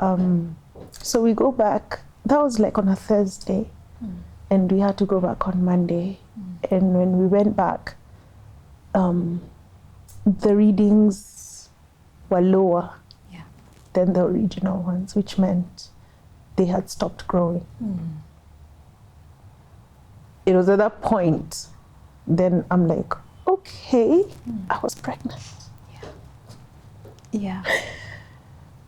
So we go back. That was like on a Thursday, and we had to go back on Monday. And when we went back, the readings were lower than the original ones, which meant they had stopped growing. It was at that point, then I'm like, okay, I was pregnant. Yeah.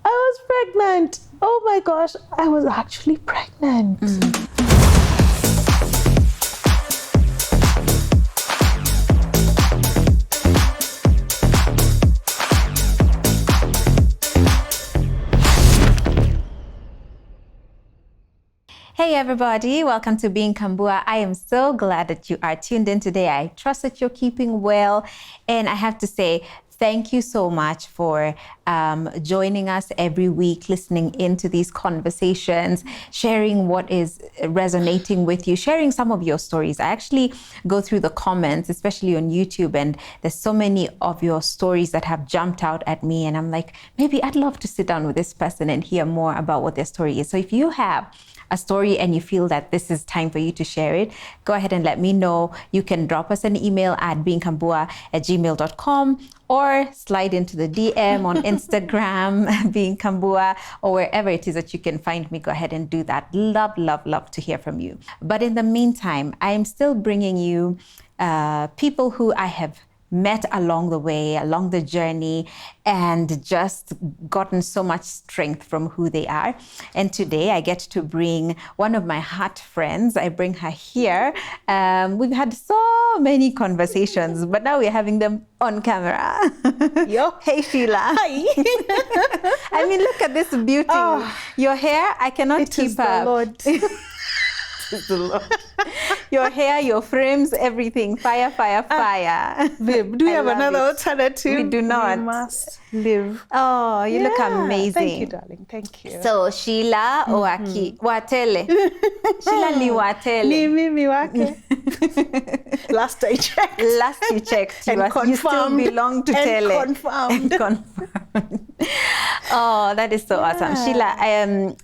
I was pregnant. Oh my gosh, I was actually pregnant. Hey everybody, welcome to Being Kambua. I am so glad that you are tuned in today. I trust that you're keeping well. And I have to say, thank you so much for joining us every week, listening into these conversations, sharing what is resonating with you, sharing some of your stories. I actually go through the comments, especially on YouTube, and there's so many of your stories that have jumped out at me. And I'm like, maybe I'd love to sit down with this person and hear more about what their story is. So if you have a story and you feel that this is time for you to share it, go ahead and let me know. You can drop us an email at beingkambua@gmail.com or slide into the DM on Instagram, Being Kambua, or wherever it is that you can find me. Go ahead and do that. Love to hear from you. But in the meantime, I'm still bringing you people who I have met along the way, along the journey, and just gotten so much strength from who they are. And today I get to bring one of my heart friends. I bring her here. We've had so many conversations, but now we're having them on camera. Yo. Hey, Sheila. Hi. I mean, look at this beauty. Oh, your hair, I cannot keep up. The Lord. Your hair, your frames, everything. Fire. Babe, do we have another alternative? We do not. We must live. Oh, you look amazing. Thank you, darling. Thank you. So, Sheila Oaki, Watele. Sheila li Watele. Ni mimi wake. Last I checked. Last you checked. You still belong to Tele. Confirmed. Oh, that is so awesome. Sheila,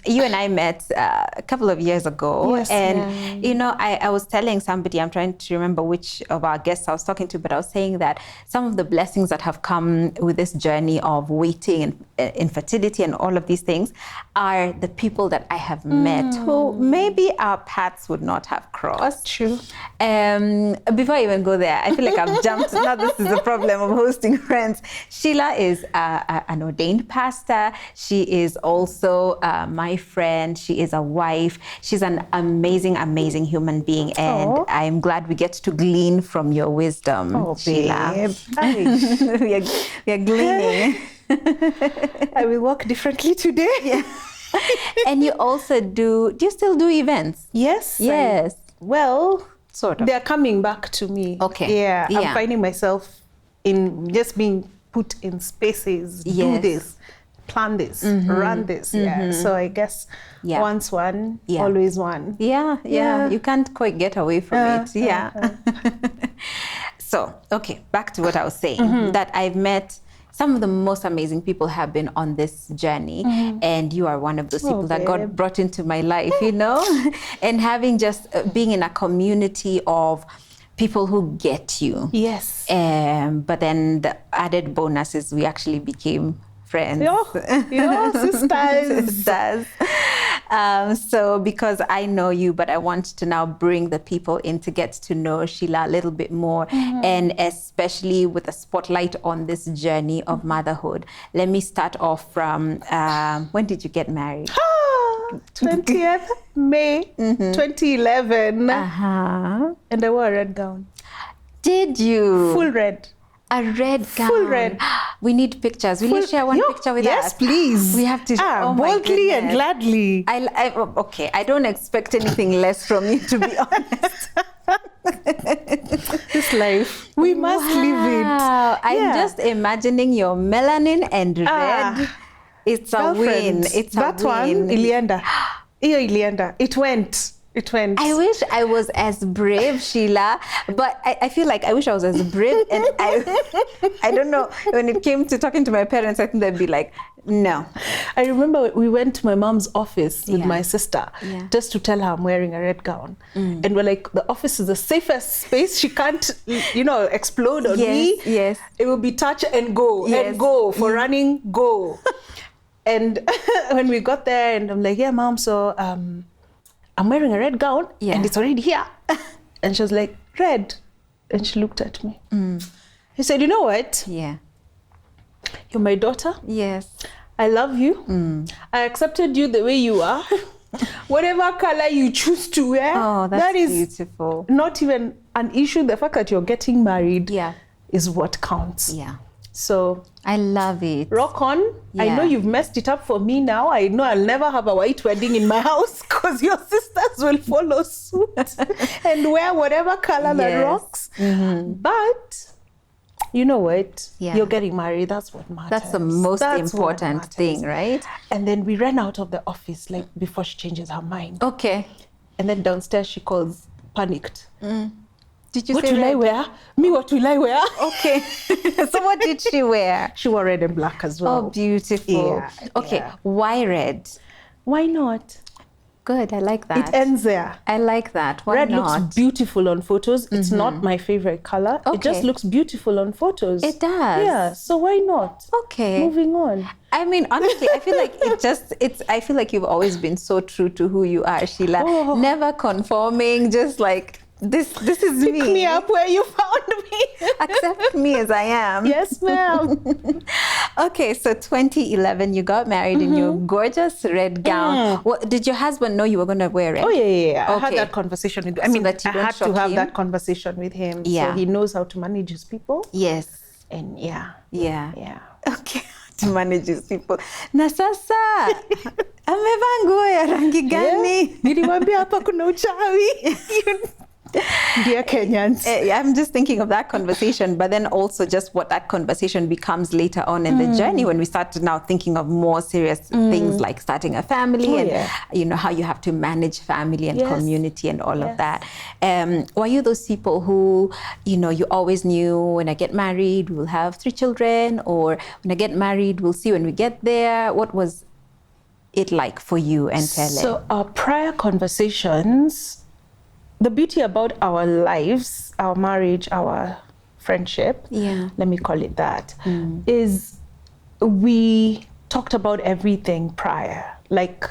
you and I met a couple of years ago. Yes, and, you know, I was telling somebody, I'm trying to remember which of our guests I was talking to, but I was saying that some of the blessings that have come with this journey of waiting and infertility and all of these things are the people that I have met who maybe our paths would not have crossed. True. Before I even go there, I feel like I've jumped. Now this is the problem of hosting friends. Sheila is an ordained pastor. She is also my friend. She is a wife. She's an amazing human being. And I'm glad we get to glean from your wisdom, Sheila. we are gleaning. I will walk differently today. Yeah. And you also do you still do events? Yes. Well, sort of. They're coming back to me. Okay. Yeah. I'm finding myself in just being put in spaces, do this, plan this, run this. Yeah. So I guess once one, always one. Yeah. You can't quite get away from it. Yeah. So, okay, back to what I was saying, that I've met some of the most amazing people have been on this journey, and you are one of those people that God brought into my life, you know, and having just being in a community of people who get you. Yes. But then the added bonus is we actually became friends. Yo, sisters. So because I know you, but I want to now bring the people in to get to know Sheila a little bit more, and especially with a spotlight on this journey of motherhood. Let me start off from, when did you get married? 20th May 2011. And I wore a red gown. Did you? Full red. A red gown. Full red. We need pictures. Will you share one picture with us? Yes, please. We have to. Boldly and gladly. Okay, I don't expect anything less from you, to be honest. This life, we must live it. I'm just imagining your melanin and red. It's a win. It's that a win. One, Ilienda. It went. it went. I wish I was as brave, Sheila, but I feel like I wish I was as brave, and I don't know, when it came to talking to my parents, I think they'd be like, no. I remember we went to my mom's office with my sister just to tell her I'm wearing a red gown. And we're like, the office is the safest space. She can't, explode on me. Yes. It will be touch and go, and go for running, go. And when we got there, and I'm like, yeah, Mom, so I'm wearing a red gown and it's already here. And she was like, red. And she looked at me. He said, you know what? Yeah. You're my daughter. Yes. I love you. I accepted you the way you are. Whatever color you choose to wear, that is beautiful. Not even an issue. The fact that you're getting married is what counts. Yeah. So I love it. Rock on. Yeah. I know you've messed it up for me now. I know I'll never have a white wedding in my house because your sisters will follow suit and wear whatever color that rocks. But you know what? Yeah. You're getting married. That's what matters. That's the most important thing, right? And then we ran out of the office like before she changes her mind. Okay. And then downstairs she calls, panicked. Did you what say will I wear? Me, what will I wear? Okay. So what did she wear? She wore red and black as well. Oh, beautiful. Yeah, okay. Why red? Why not? Good. I like that. It ends there. I like that. Why red not? Looks beautiful on photos. It's not my favorite color. Okay. It just looks beautiful on photos. It does. Yeah. So why not? Okay. Moving on. I mean, honestly, I feel like I feel like you've always been so true to who you are, Sheila. Oh. Never conforming, just like, this is me. Pick me up where you found me. Accept me as I am. Yes, ma'am. Okay, so 2011, you got married in your gorgeous red gown. What, did your husband know you were going to wear it? Oh, yeah. Okay. I had that conversation with him. I mean, that you I had to have that conversation with him. Yeah. So he knows how to manage his people. Yes. And yeah. Okay. To manage his people. Na sasa, amevaa nguo ya rangi gani? Niliwaambia hapa kuna uchawi. Dear Kenyans. I'm just thinking of that conversation, but then also just what that conversation becomes later on in the journey when we start now thinking of more serious things like starting a family and how you have to manage family and community and all of that. Were you those people who, you always knew, when I get married, we'll have 3 children, or when I get married, we'll see when we get there? What was it like for you and Tele? So our prior conversations, the beauty about our lives, our marriage, our friendship, let me call it that, is we talked about everything prior. Like,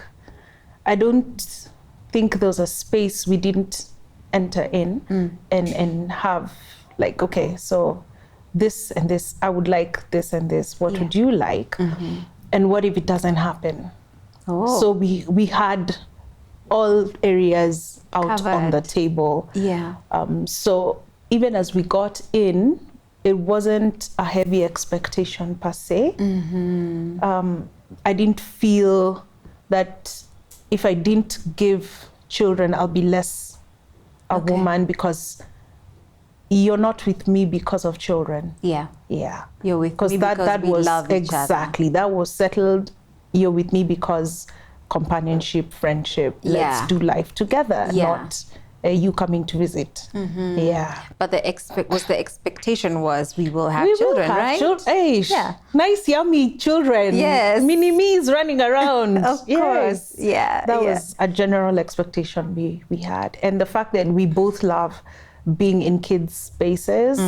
I don't think there was a space we didn't enter in and have like, okay, so this and this, I would like this and this, what would you like? And what if it doesn't happen? So we had all areas out on the table. So even as we got in, it wasn't a heavy expectation per se. I didn't feel that if I didn't give children, I'll be less a woman, because you're not with me because of children. You're with me because that was love each other. That was settled. You're with me because companionship, friendship, let's do life together, not you coming to visit. But the expectation was we will have children, right? Nice, yummy children. Yes. Mini-me's running around. Of course. That was a general expectation we had. And the fact that we both love being in kids' spaces.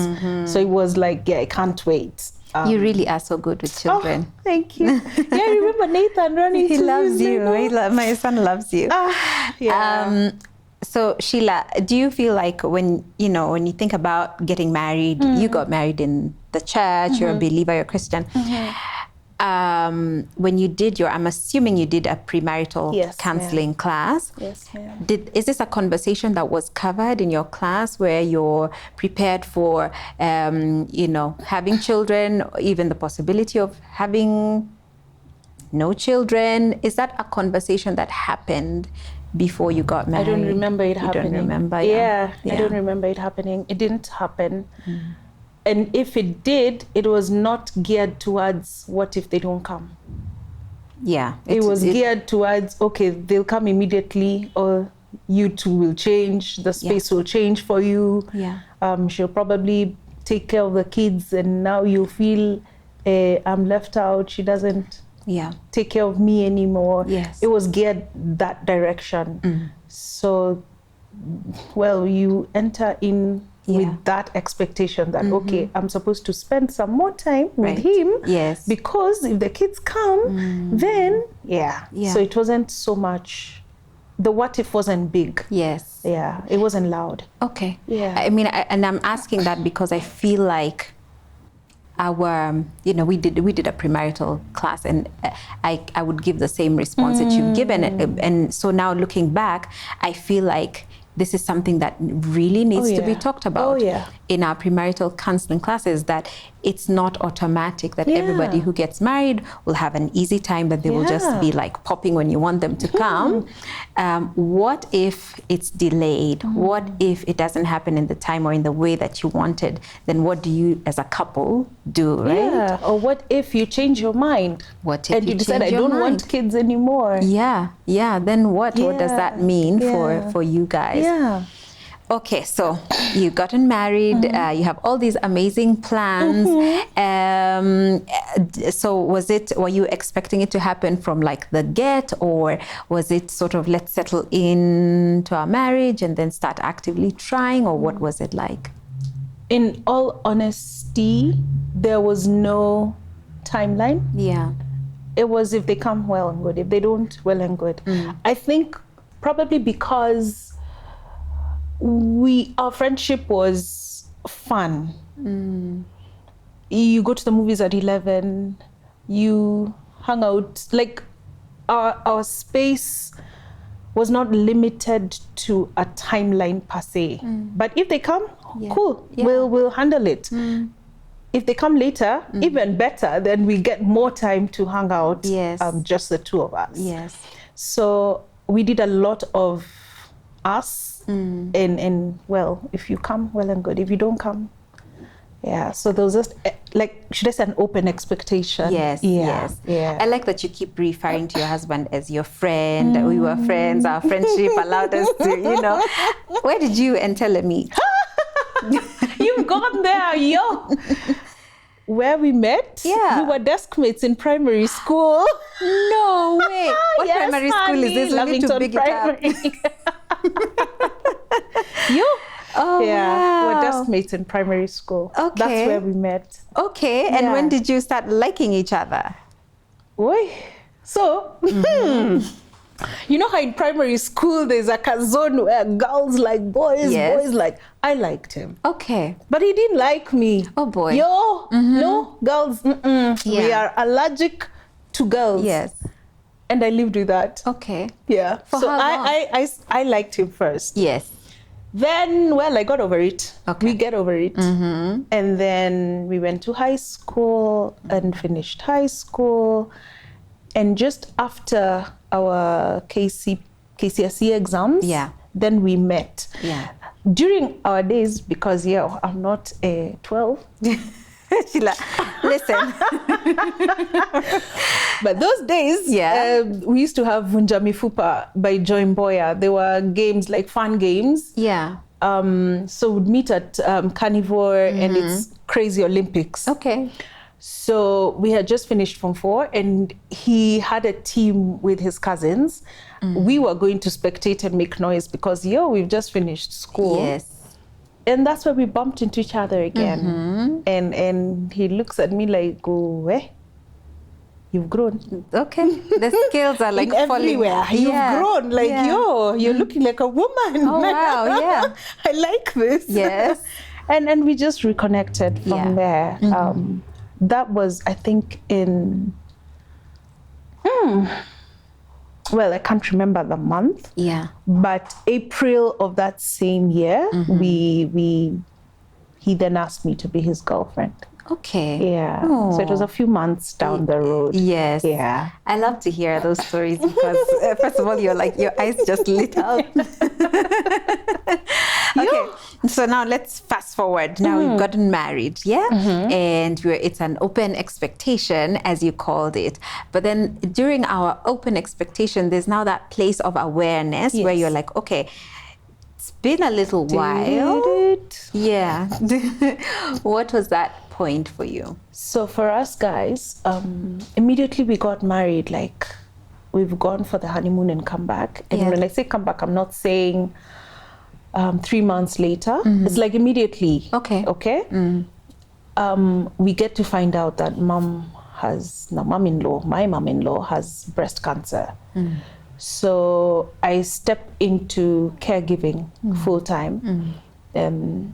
So it was like, I can't wait. You really are so good with children. Oh, thank you. I remember Nathan running He loves you. My son loves you. So Sheila, do you feel like when you think about getting married, you got married in the church, you're a believer, you're a Christian. When you did I'm assuming you did a premarital counseling class. Yes, ma'am. Is this a conversation that was covered in your class where you're prepared for, having children, or even the possibility of having no children? Is that a conversation that happened before you got married? I don't remember it happening. You don't remember? I don't remember it happening. It didn't happen. And if it did, it was not geared towards what if they don't come. It was geared towards, okay, they'll come immediately, or you two will change, the space will change for you. She'll probably take care of the kids, and now you feel I'm left out. She doesn't take care of me anymore. It was geared that direction. So, well, you enter in with that expectation that, okay, I'm supposed to spend some more time with him. Because if the kids come, then, So it wasn't so much, the what if wasn't big. It wasn't loud. Okay. I mean, and I'm asking that because I feel like our, you know, we did a premarital class, and I would give the same response that you've given. And so now looking back, I feel like this is something that really needs to be talked about in our premarital counseling classes, that it's not automatic that everybody who gets married will have an easy time, that they will just be like popping when you want them to come. What if it's delayed? What if it doesn't happen in the time or in the way that you wanted? Then what do you as a couple do, right? Or what if you change your mind? What if and you decide I don't want kids anymore? Then what does that mean for you guys? Okay, so you've gotten married, you have all these amazing plans. So were you expecting it to happen from like the get, or was it sort of let's settle into our marriage and then start actively trying, or what was it like? In all honesty, there was no timeline. It was if they come, well and good. If they don't, well and good. I think probably because our friendship was fun. You go to the movies at 11, you hung out, like our space was not limited to a timeline per se. But if they come, cool, we'll handle it. If they come later, even better, then we get more time to hang out, just the two of us. So we did a lot of us. And well, if you come, well and good. If you don't come, so there was just like, should I say, an open expectation? I like that you keep referring to your husband as your friend. We were friends. Our friendship allowed us to, you know. Where did you and Tele meet? You've gone there, yo. Where we met? We were desk mates in primary school. No way. What primary school is this? Let me to big it up. You? Wow. We're desk mates in primary school. That's where we met. And when did you start liking each other? So, you know how in primary school there's like a zone where girls like boys, boys like, I liked him. But he didn't like me. Oh boy. No, girls, we are allergic to girls. And I lived with that. For so how long? I liked him first. Then, well, I got over it. We get over it. And then we went to high school and finished high school. And just after our KCSE exams, then we met. During our days, because I'm not 12. Sheila, listen. But those days, we used to have Vunja Mifupa by Joy Mboya. There were games, like fun games. So we'd meet at Carnivore, and it's Crazy Olympics. So we had just finished Form 4, and he had a team with his cousins. We were going to spectate and make noise because, we've just finished school. And that's where we bumped into each other again. And he looks at me like, you've grown. The skills are like everywhere. You've grown. Like, you're looking like a woman. Oh, wow, I like this. And we just reconnected from there. That was, I think, in... well, I can't remember the month. But April of that same year, he then asked me to be his girlfriend. So it was a few months down the road. I love to hear those stories because first of all, you're like, your eyes just lit up. Okay, so now let's fast forward. Now we've gotten married, yeah? And it's an open expectation, as you called it. But then during our open expectation, there's now that place of awareness where you're like, okay, it's been a little while. Yeah. What was that point for you? So for us guys, immediately we got married, like we've gone for the honeymoon and come back. And when I say come back, I'm not saying 3 months later. It's like immediately. Okay. We get to find out that my mom-in-law has breast cancer. So I step into caregiving full time. And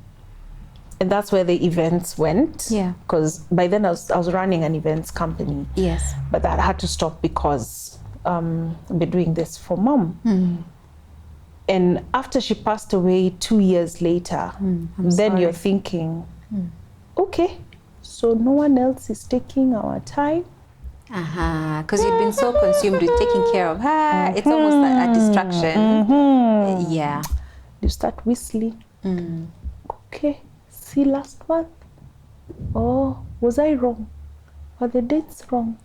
that's where the events went. Yeah. Because by then I was running an events company. Yes. But that had to stop because I've been doing this for mom. And after she passed away 2 years later, then you're thinking, okay, so no one else is taking our time. Because you've been so consumed with taking care of her. It's almost like a distraction. Yeah. You start whistling. Okay, see last month. Oh, was I wrong? Are the dates wrong?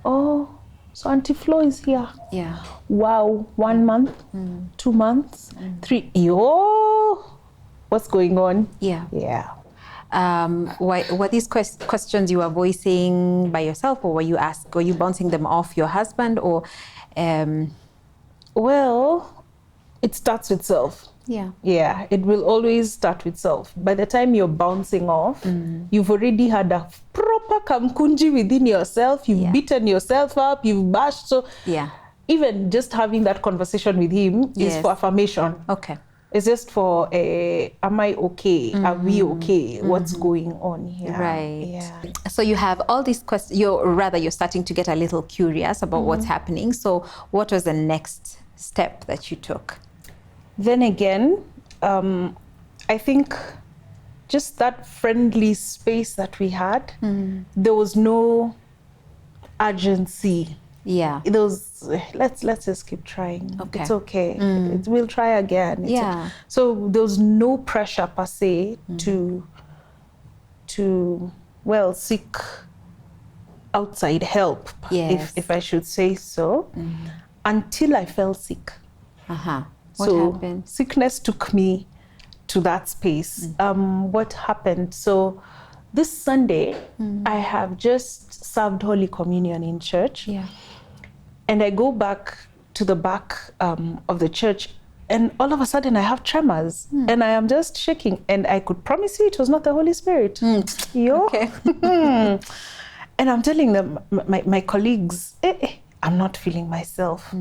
Oh, so Auntie Flo is here. Yeah. Wow, 1 month, 2 months, 3. What's going on? Yeah. Yeah. Were these questions you were voicing by yourself, or were you bouncing them off your husband, or? Well, it starts with self. Yeah. Yeah, it will always start with self. By the time you're bouncing off, you've already had a proper kamkunji within yourself. You've beaten yourself up, you've bashed. So even just having that conversation with him is for affirmation. Okay. It's just for, am I okay? Are we okay? What's going on here? Right. Yeah. So you have all these questions, you're starting to get a little curious about what's happening. So what was the next step that you took? Then again, I think just that friendly space that we had, there was no urgency. Yeah. It was, let's just keep trying. Okay. It's okay. We'll try again. So there was no pressure per se to seek outside help, if I should say so, until I fell sick. What happened? Sickness took me to that space. What happened? So this Sunday, I have just served Holy Communion in church. Yeah. And I go back to the back of the church, and all of a sudden I have tremors, and I am just shaking. And I could promise you it was not the Holy Spirit. Okay. And I'm telling them, my colleagues, I'm not feeling myself.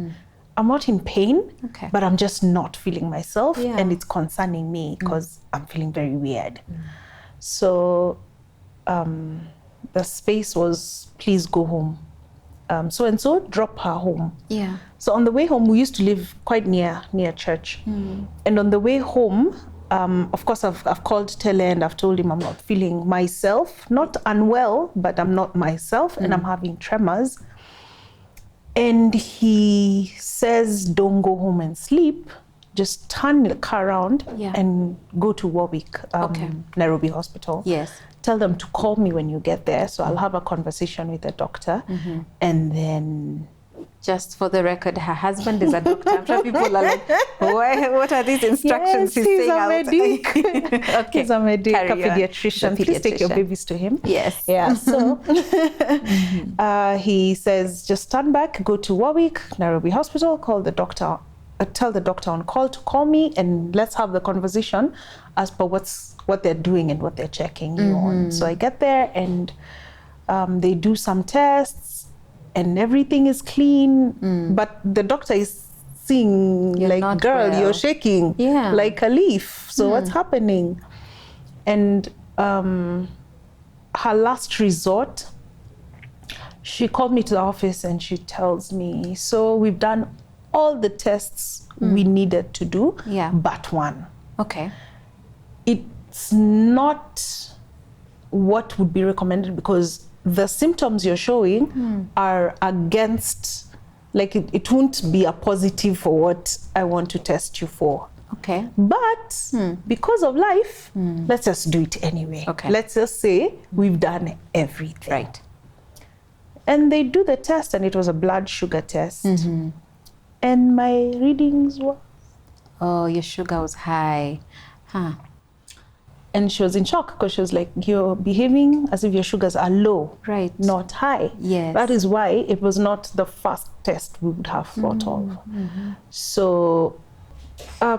I'm not in pain, but I'm just not feeling myself. And it's concerning me because I'm feeling very weird. So the space was, please go home. So-and-so, drop her home. Yeah. So on the way home, we used to live quite near church. And on the way home, of course, I've called Tele and I've told him I'm not feeling myself, not unwell, but I'm not myself, and I'm having tremors. And he says, don't go home and sleep. Just turn the car around and go to Warwick, Nairobi Hospital. Yes. Tell them to call me when you get there. So I'll have a conversation with the doctor. And then... Just for the record, her husband is a doctor. I'm sure people are like, what are these instructions he's saying out? Okay. He's a medic, a pediatrician. Please take your babies to him. Yes. Yeah, so he says, just stand back, go to Warwick, Nairobi Hospital, call the doctor, tell the doctor on call to call me, and let's have the conversation as per what they're doing and what they're checking you on. So I get there and they do some tests, and everything is clean, but the doctor is seeing, you're like, girl, you're shaking like a leaf. So what's happening? And her last resort, she called me to the office and she tells me, so we've done all the tests we needed to do, but one. Okay. It's not what would be recommended because the symptoms you're showing are against, like it won't be a positive for what I want to test you for. Okay. But because of life, let's just do it anyway. Okay. Let's just say we've done everything. Right. And they do the test, and it was a blood sugar test. And my readings were... Oh, your sugar was high. Huh. And she was in shock because she was like, you're behaving as if your sugars are low, Right. not high. Yes. That is why it was not the first test we would have thought of. So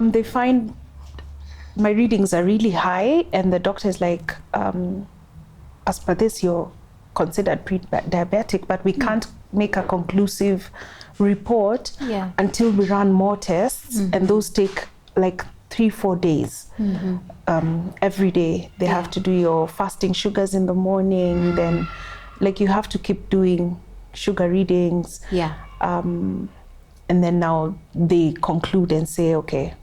they find my readings are really high, and the doctor is like, as per this, you're considered pre-diabetic, but we can't make a conclusive report until we run more tests, and those take like 3-4 days. Every day they have to do your fasting sugars in the morning, then like you have to keep doing sugar readings, and then now they conclude and say, okay,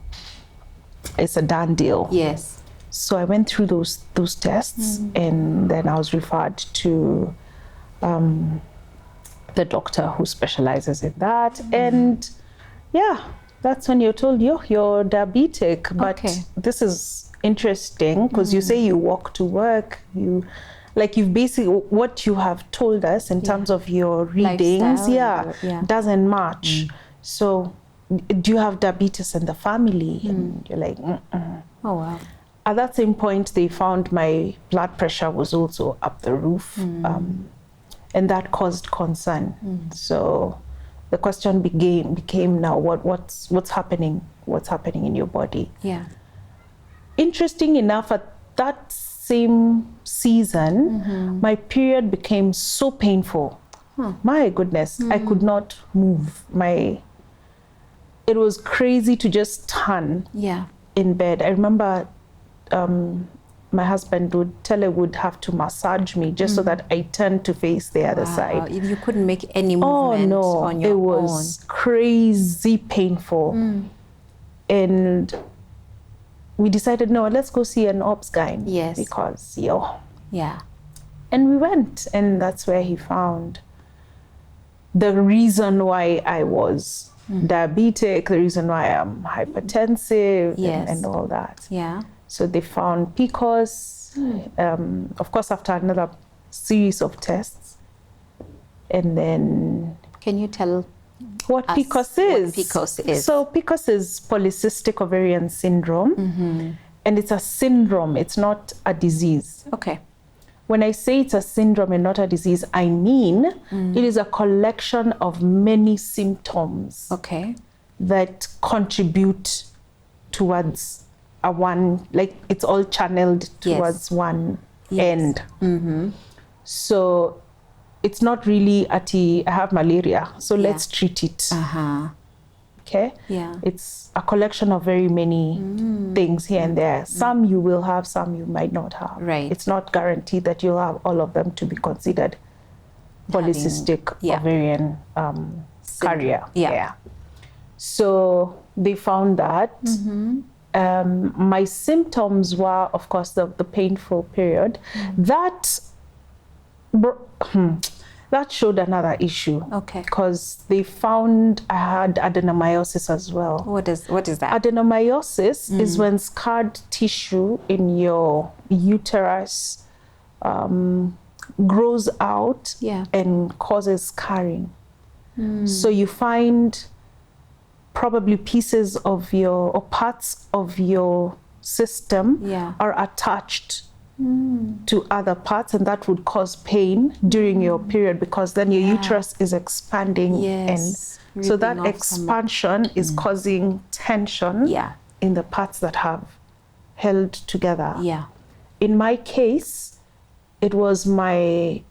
it's a done deal. Yes. So I went through those tests, and then I was referred to the doctor who specializes in that. And that's when you're told you're diabetic. But this is interesting because you say you walk to work, you've basically, what you have told us in terms of your readings doesn't match. So do you have diabetes in the family? And you're like, Oh wow. At that same point, they found my blood pressure was also up the roof, and that caused concern. So the question became now, what's happening? What's happening in your body? Yeah. Interesting enough, at that same season, my period became so painful. My goodness, I could not move. It was crazy to just turn in bed. I remember my husband Tele would have to massage me just so that I turned to face the other side. You couldn't make any movement on your own. It was crazy painful. And we decided, no, let's go see an obs gyne. Yes. Because, And we went, and that's where he found the reason why I was diabetic, the reason why I'm hypertensive, and all that. Yeah. So they found PCOS, of course, after another series of tests. And then... Can you tell what PCOS is? What PCOS is? So PCOS is polycystic ovarian syndrome. And it's a syndrome, it's not a disease. Okay. When I say it's a syndrome and not a disease, I mean it is a collection of many symptoms that contribute towards it's all channeled towards one end. So it's not really I have malaria, so let's treat it. Okay? Yeah. It's a collection of very many things here and there. Some you will have, some you might not have. Right. It's not guaranteed that you'll have all of them to be considered polycystic ovarian carrier. Yeah. So they found that. My symptoms were, of course, the painful period. That showed another issue. Okay. Because they found I had adenomyosis as well. What is that? Adenomyosis is when scarred tissue in your uterus grows out and causes scarring. So you find probably pieces of or parts of your system are attached to other parts, and that would cause pain during your period because then your uterus is expanding, and so that expansion is causing tension in the parts that have held together. In my case, it was my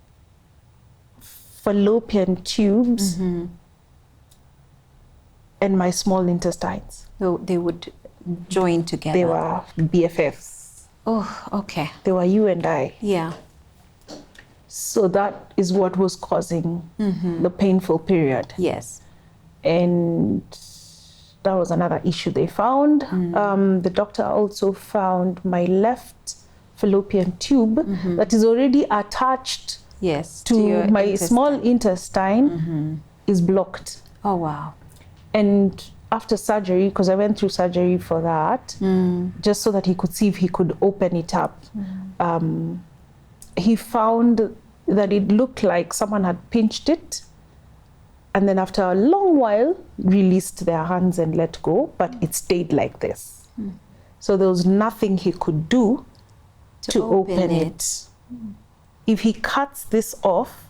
fallopian tubes and my small intestines. So they would join together. They were BFFs. Oh, okay. They were you and I. Yeah. So that is what was causing the painful period. Yes. And that was another issue they found. The doctor also found my left fallopian tube that is already attached to my small intestine is blocked. Oh, wow. And after surgery, because I went through surgery for that, just so that he could see if he could open it up. He found that it looked like someone had pinched it, and then after a long while, released their hands and let go, but it stayed like this. So there was nothing he could do to open it. If he cuts this off,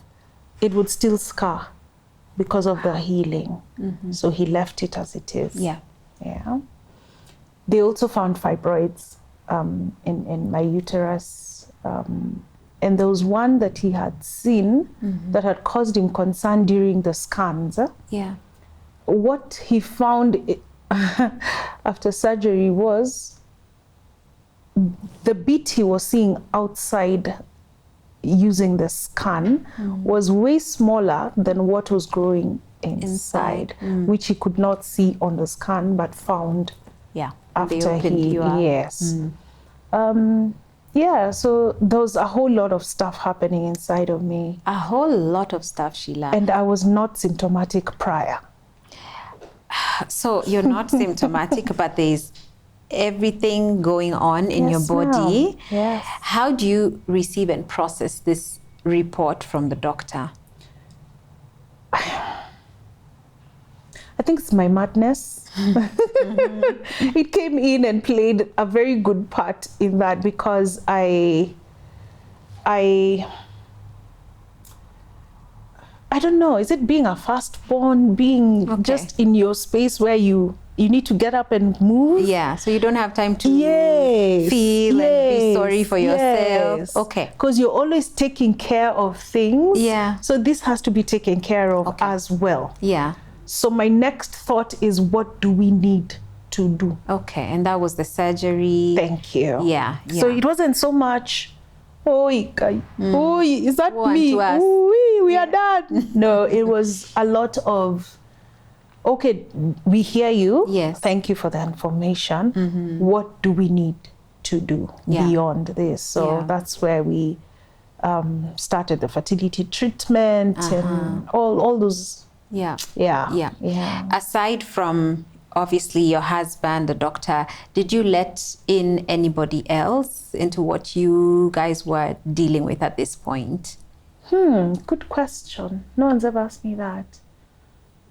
it would still scar because of the healing. So he left it as it is. Yeah. They also found fibroids in my uterus. And there was one that he had seen that had caused him concern during the scans. Yeah. What he found after surgery was the bit he was seeing outside using the scan was way smaller than what was growing inside. Which he could not see on the scan, but found after he, so there was a whole lot of stuff happening inside of me. A whole lot of stuff, Sheila. And I was not symptomatic prior. So you're not symptomatic, but there's everything going on in your body. Yes. How do you receive and process this report from the doctor? I think it's my madness. It came in and played a very good part in that, because I don't know, is it being a firstborn, being just in your space where you need to get up and move? Yeah, so you don't have time to feel and be sorry for yourself. Okay. Because you're always taking care of things. Yeah. So this has to be taken care of as well. Yeah. So my next thought is, what do we need to do? Okay, and that was the surgery. Thank you. Yeah. So it wasn't so much, is that me? We are done. No, it was a lot of, okay, we hear you. Yes. Thank you for the information. What do we need to do beyond this? So that's where we started the fertility treatment and all those. Yeah. Aside from obviously your husband, the doctor, did you let in anybody else into what you guys were dealing with at this point? Good question. No one's ever asked me that.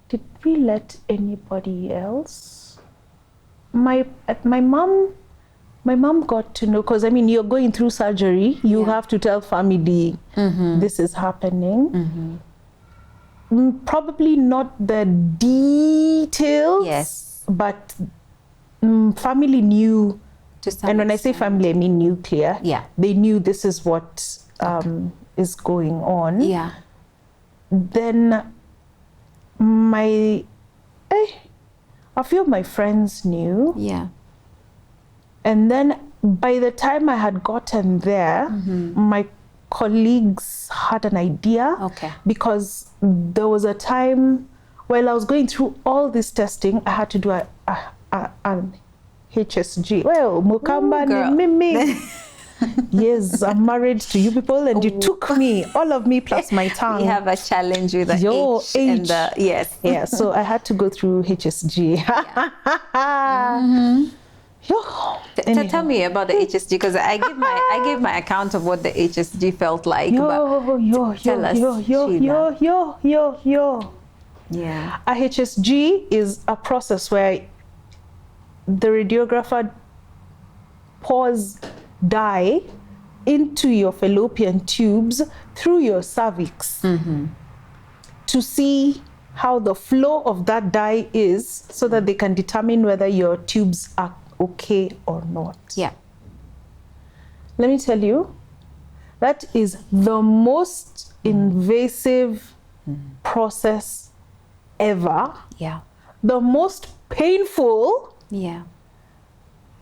Did we let anybody else? My mom got to know, because I mean, you're going through surgery, you have to tell family this is happening. Probably not the details, but family knew. And when I say family, I mean nuclear. Yeah. They knew this is what is going on. Yeah. Then a few of my friends knew. Yeah. And then by the time I had gotten there, my colleagues had an idea. Okay. Because there was a time while I was going through all this testing, I had to do an HSG. Well, Mukamba ni mimi. Yes, I'm married to you people, and you took me, all of me plus my tongue. We have a challenge with the H and the yes. Yeah, so I had to go through HSG. Tell me about the HSG, because I gave my account of what the HSG felt like. Tell us, Yeah. A HSG is a process where the radiographer pours dye into your fallopian tubes through your cervix to see how the flow of that dye is, so that they can determine whether your tubes are okay or not. Yeah. Let me tell you, that is the most invasive process ever. Yeah. The most painful. Yeah.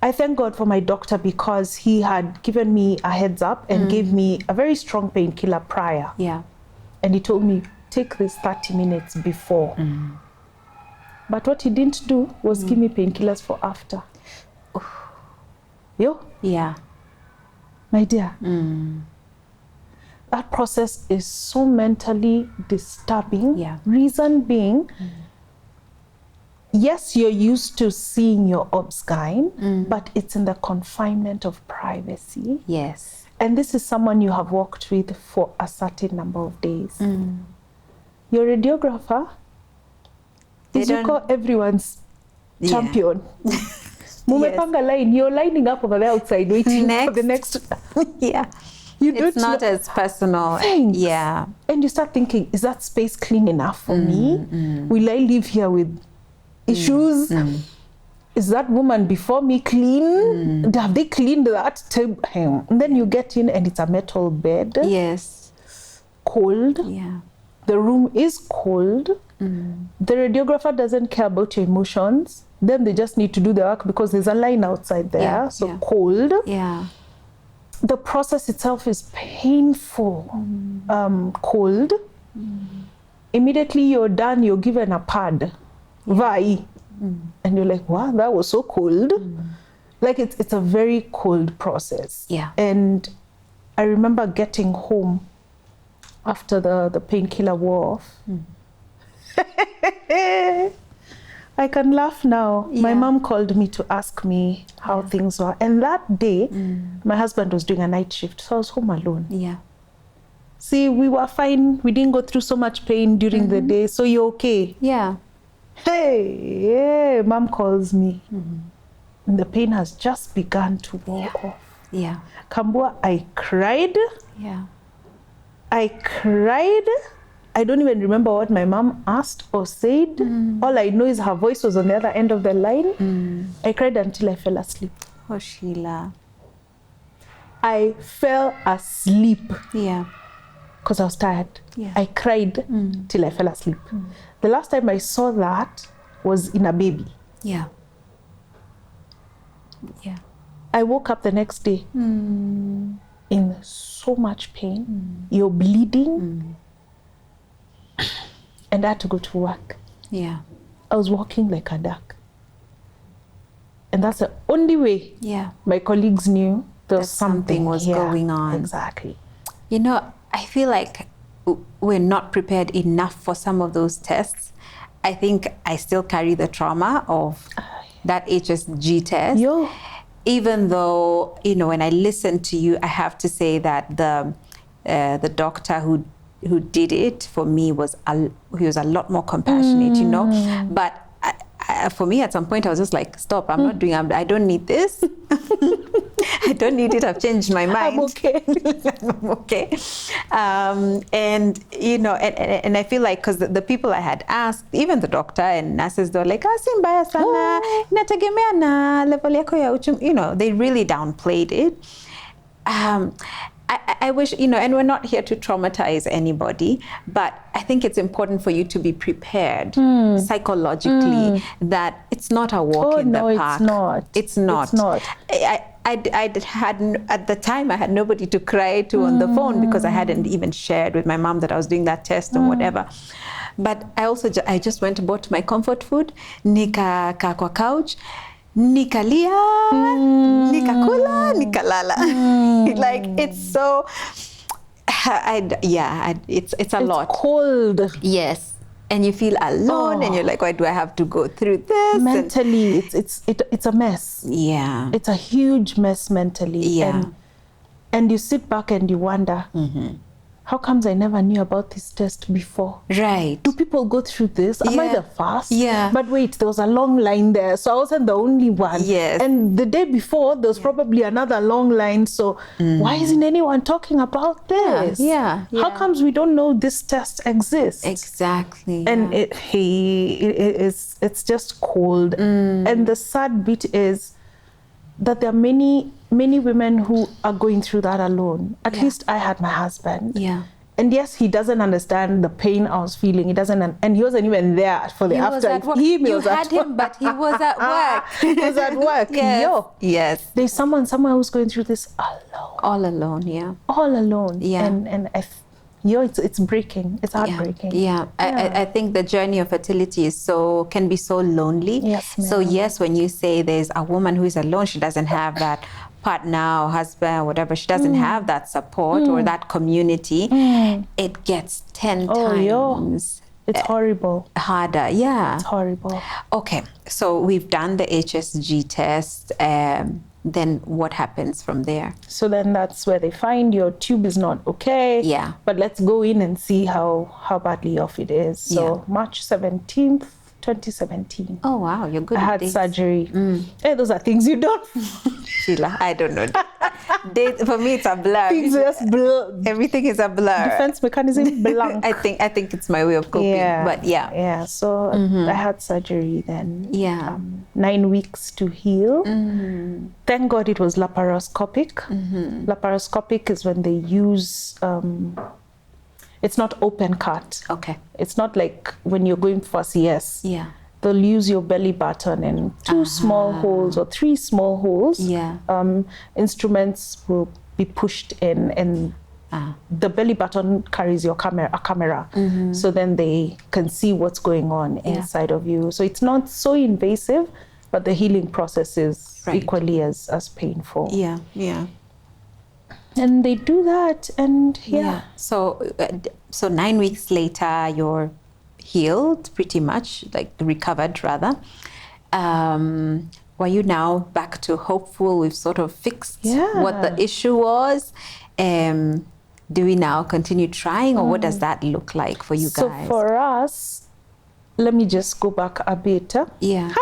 I thank God for my doctor, because he had given me a heads up and gave me a very strong painkiller prior. Yeah. And he told me, take this 30 minutes before. But what he didn't do was give me painkillers for after. Yeah. My dear, that process is so mentally disturbing. Yeah. Reason being, yes, you're used to seeing your obs-gyne, but it's in the confinement of privacy. Yes. And this is someone you have worked with for a certain number of days. Your radiographer is you call everyone's champion. Mumepanga line, you're lining up over there outside waiting for the next. It's not as personal. Thanks. Yeah. And you start thinking, is that space clean enough for me? Will I live here with issues? Is that woman before me clean? Have they cleaned that table? And then you get in and it's a metal bed. Yes. Cold. Yeah. The room is cold. The radiographer doesn't care about your emotions. Then they just need to do the work because there's a line outside there. Cold. Yeah. The process itself is painful. Cold. Immediately you're done, you're given a pad. Vai. And you're like, wow, that was so cold. Like it's a very cold process. Yeah. And I remember getting home after the painkiller wore off. I can laugh now. Yeah. My mom called me to ask me how things were. And that day, my husband was doing a night shift, so I was home alone. Yeah. See, we were fine. We didn't go through so much pain during the day, so you're okay. Yeah. Hey, mom calls me. And the pain has just begun to walk off. Yeah. Kambua, I cried. Yeah. I cried. I don't even remember what my mom asked or said. All I know is her voice was on the other end of the line. I cried until I fell asleep. Oh, Sheila. I fell asleep. Yeah. Because I was tired. Yeah. I cried till I fell asleep. The last time I saw that was in a baby. Yeah. Yeah. I woke up the next day in so much pain. You're bleeding. And I had to go to work. Yeah. I was walking like a duck. And that's the only way my colleagues knew there was something was here. Going on. Exactly. You know, I feel like we're not prepared enough for some of those tests. I think I still carry the trauma of that HSG test. Even though, you know, when I listen to you, I have to say that the doctor who did it for me he was a lot more compassionate, you know. But for me, at some point, I was just like, stop, I'm not doing, I don't need this. I don't need it, I've changed my mind. I'm okay. I'm okay. And, you know, and I feel like, because the people I had asked, even the doctor and nurses, they were like, si mbaya sana, inategemea na level yako ya uchungu, you know, they really downplayed it. I wish, you know, and we're not here to traumatize anybody, but I think it's important for you to be prepared psychologically that it's not a walk in the park. It's not. It's not. I had, at the time, I had nobody to cry to on the phone because I hadn't even shared with my mom that I was doing that test and whatever. But I just went and bought my comfort food, nikakaa kwa couch, nikalia, nikakula, nikalala. Like, it's so, it's a lot. It's cold. Yes. And you feel alone and you're like, why do I have to go through this? Mentally, it's a mess. Yeah. It's a huge mess mentally. Yeah. And you sit back and you wonder, how comes I never knew about this test before? Right. Do people go through this? Am I the first? Yeah. But wait, there was a long line there, so I wasn't the only one. Yes. And the day before, there was probably another long line, so why isn't anyone talking about this? Yeah. How comes we don't know this test exists? Exactly. And it's just cold. And the sad bit is that there are many women who are going through that alone. At least I had my husband. Yeah. And yes, he doesn't understand the pain I was feeling. He doesn't, and he wasn't even there for the after. You had him, but he was at work. He was at work. Yes. Yes. There's someone who's going through this alone. All alone, yeah. All alone. Yeah. And it's breaking. It's heartbreaking. Yeah. I think the journey of fertility can be so lonely. Yes, ma'am. So yes, when you say there's a woman who is alone, she doesn't have that partner or husband or whatever, she doesn't have that support or that community, it gets 10 times It's horrible. Harder, yeah. It's horrible. Okay, so we've done the HSG test. Then what happens from there? So then that's where they find your tube is not okay. Yeah. But let's go in and see how badly off it is. So March 17th, 2017. Oh, wow, you're good I at had dates. surgery. Hey, those are things you don't. Sheila, I don't know. For me, it's a blur. Things just blur. Everything is a blur. Defense mechanism blank. I think it's my way of coping. But yeah. Yeah. So I had surgery then. Yeah. 9 weeks to heal. Thank God it was laparoscopic. Laparoscopic is when they use. It's not open cut. Okay. It's not like when you're going for CS. Yeah. They'll use your belly button and 2 small holes or 3 small holes. Yeah. Instruments will be pushed in, and the belly button carries your camera. So then they can see what's going on inside of you. So it's not so invasive, but the healing process is equally as painful. Yeah. Yeah. And they do that, and So 9 weeks later, you're healed, pretty much, like recovered rather. Were you now back to hopeful? We've sort of fixed what the issue was. Do we now continue trying, or what does that look like for you guys? So for us, let me just go back a bit. Yeah.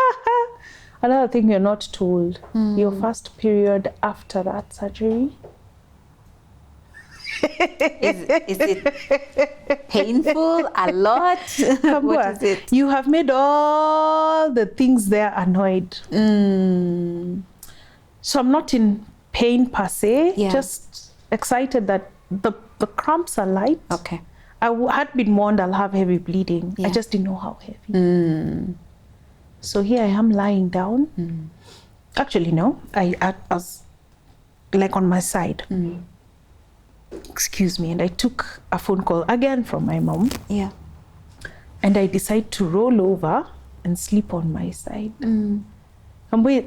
Another thing you're not told, your first period after that surgery. Is it painful? A lot? Kambua, what is it? You have made all the things there annoyed. So I'm not in pain per se, just excited that the cramps are light. Okay. I had been warned I'll have heavy bleeding. I just didn't know how heavy. So here I am lying down. Actually, no, I was like on my side. Excuse me, and I took a phone call again from my mom. Yeah. And I decided to roll over and sleep on my side. And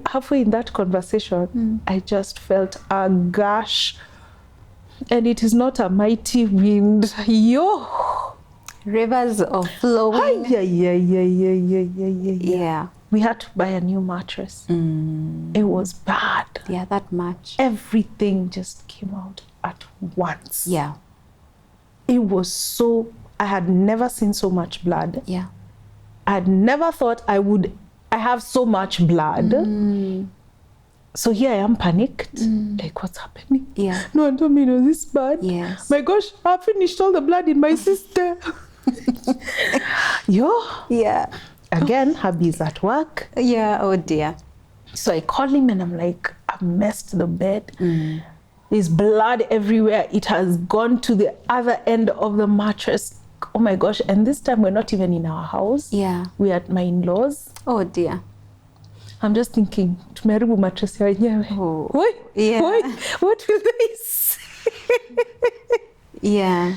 halfway in that conversation, I just felt a gush. And it is not a mighty wind. Rivers of flowing. Yeah. We had to buy a new mattress. It was bad. Yeah, that much. Everything just came out at once. Yeah. It was so, I had never seen so much blood. Yeah. I had never thought I have so much blood. So here I am panicked. Like, what's happening? Yeah. No one told me it was this bad. Yes. My gosh, I finished all the blood in my sister. Yeah. Again, hubby's at work. Yeah, oh dear. So I call him and I'm like, I've messed the bed. There's blood everywhere. It has gone to the other end of the mattress. Oh my gosh. And this time we're not even in our house. Yeah. We're at my in-laws. Oh dear. I'm just thinking, tumeharibu mattress ya wenyewe. Oh. Why? Yeah. Why? What will they say? Yeah.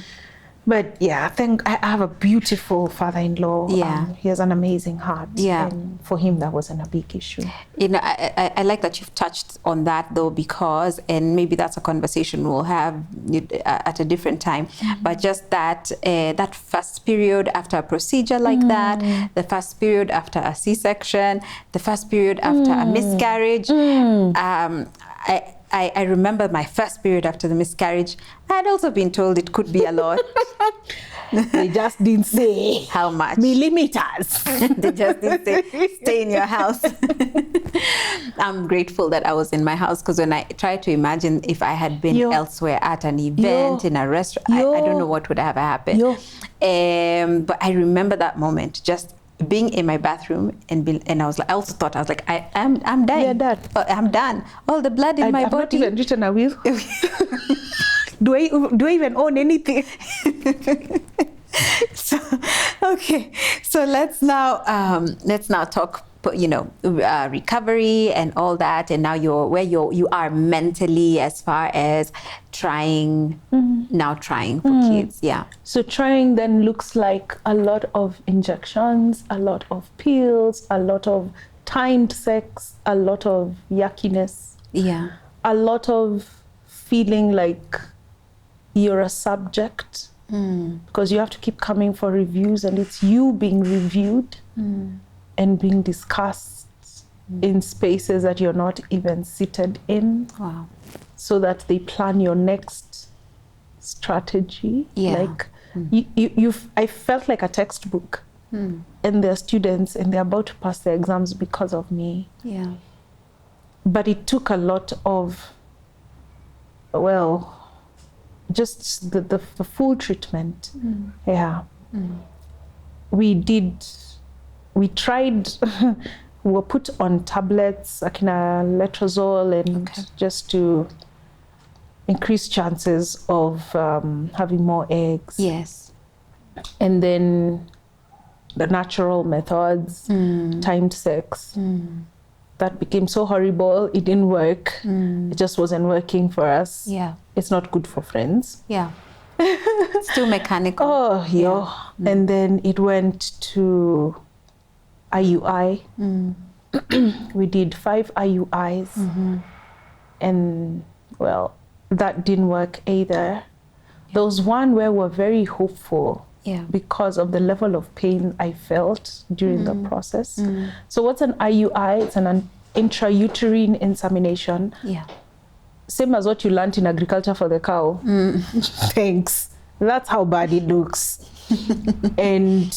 But yeah, I have a beautiful father-in-law. Yeah. He has an amazing heart. Yeah. And for him, that wasn't a big issue. You know, I like that you've touched on that though, because, and maybe that's a conversation we'll have at a different time, but just that that first period after a procedure like that, the first period after a C-section, the first period after a miscarriage, I remember my first period after the miscarriage. I had also been told it could be a lot. They just didn't say how much. Millimeters. They just didn't say, stay in your house. I'm grateful that I was in my house, because when I try to imagine if I had been elsewhere at an event, in a restaurant, I don't know what would have happened. But I remember that moment, just being in my bathroom and I was like, I also thought, I was like, I'm dying. You're done. I'm done. All the blood in my I've body. not even written a will. Do I even own anything? So, okay. So let's now talk, you know, recovery and all that, and now where you are mentally as far as trying for kids. Yeah. So trying then looks like a lot of injections, a lot of pills, a lot of timed sex, a lot of yuckiness. Yeah. A lot of feeling like you're a subject because you have to keep coming for reviews, and it's you being reviewed and being discussed in spaces that you're not even seated in. Wow. So that they plan your next strategy. Like I felt like a textbook, and they're students and they're about to pass their exams because of me. Yeah. But it took a lot of, well, just the full treatment. Yeah. We tried, we were put on tablets, akina letrozole, and just to increase chances of having more eggs. Yes. And then the natural methods, timed sex. That became so horrible, it didn't work. It just wasn't working for us. Yeah. It's not good for friends. Yeah. It's too mechanical. Oh, yeah. And then it went to IUI. We did 5 IUIs. And, well, that didn't work either. There was one where we're very hopeful because of the level of pain I felt during the process. So what's an IUI? It's an intrauterine insemination. Yeah. Same as what you learned in agriculture for the cow. Thanks. That's how bad it looks. And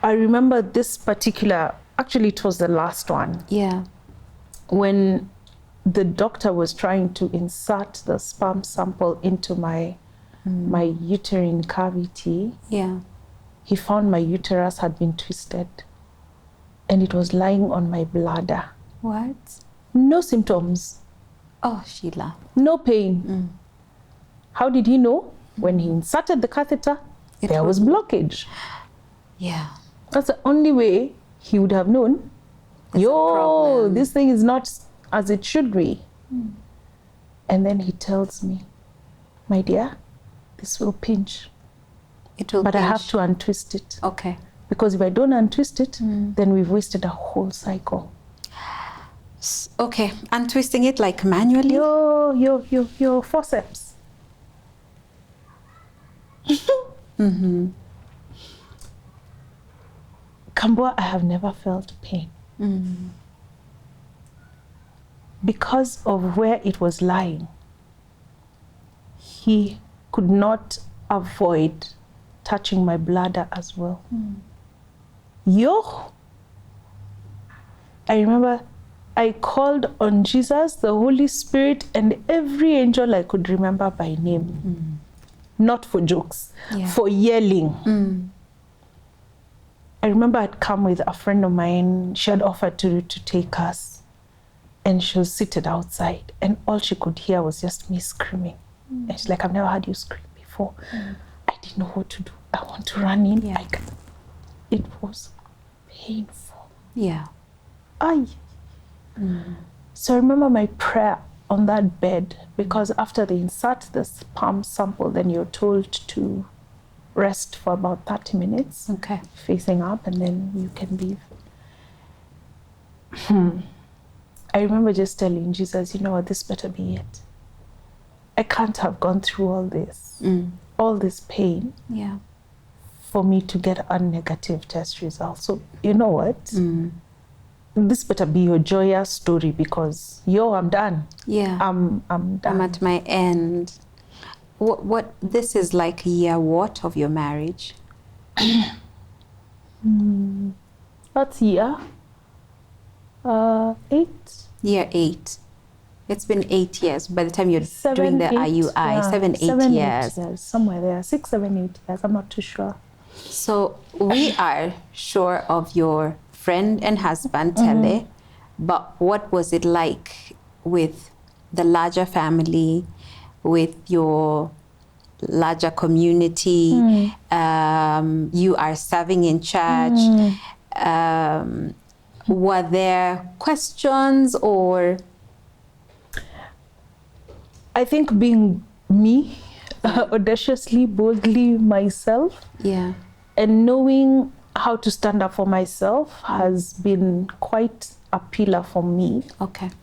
I remember this particular, actually it was the last one. Yeah. When the doctor was trying to insert the sperm sample into my uterine cavity, he found my uterus had been twisted and it was lying on my bladder. What? No symptoms. Oh, Sheila. No pain. How did he know? When he inserted the catheter, there was blockage. Yeah. That's the only way he would have known, this thing is not as it should be. And then he tells me, my dear, this will pinch. It will but pinch. I have to untwist it. Okay. Because if I don't untwist it, then we've wasted a whole cycle. Okay, untwisting it like manually? Your forceps. Kambua, I have never felt pain. Because of where it was lying, he could not avoid touching my bladder as well. I remember I called on Jesus, the Holy Spirit, and every angel I could remember by name. Not for jokes, for yelling. I remember I'd come with a friend of mine. She had offered to take us, and she was seated outside, and all she could hear was just me screaming. And she's like, I've never heard you scream before. I didn't know what to do. I want to run in. It was painful. Yeah. So I remember my prayer on that bed, because after they insert the sperm sample, then you're told to rest for about 30 minutes, facing up, and then you can leave. I remember just telling Jesus, you know what, this better be it. I can't have gone through all this pain for me to get a negative test result. So you know what? This better be your joyous story, because I'm done. Yeah. I'm done. I'm at my end. What this is like year what of your marriage? That's year 8. Year 8. It's been 8 years by the time you're doing the 8, IUI. 7, 8 years. 8 years, somewhere there. 6, 7, 8 years. I'm not too sure. So we are sure of your friend and husband, Tele, but what was it like with the larger family, with your larger community? You are serving in church. Were there questions or? I think being me, audaciously, boldly myself, and knowing how to stand up for myself has been quite a pillar for me,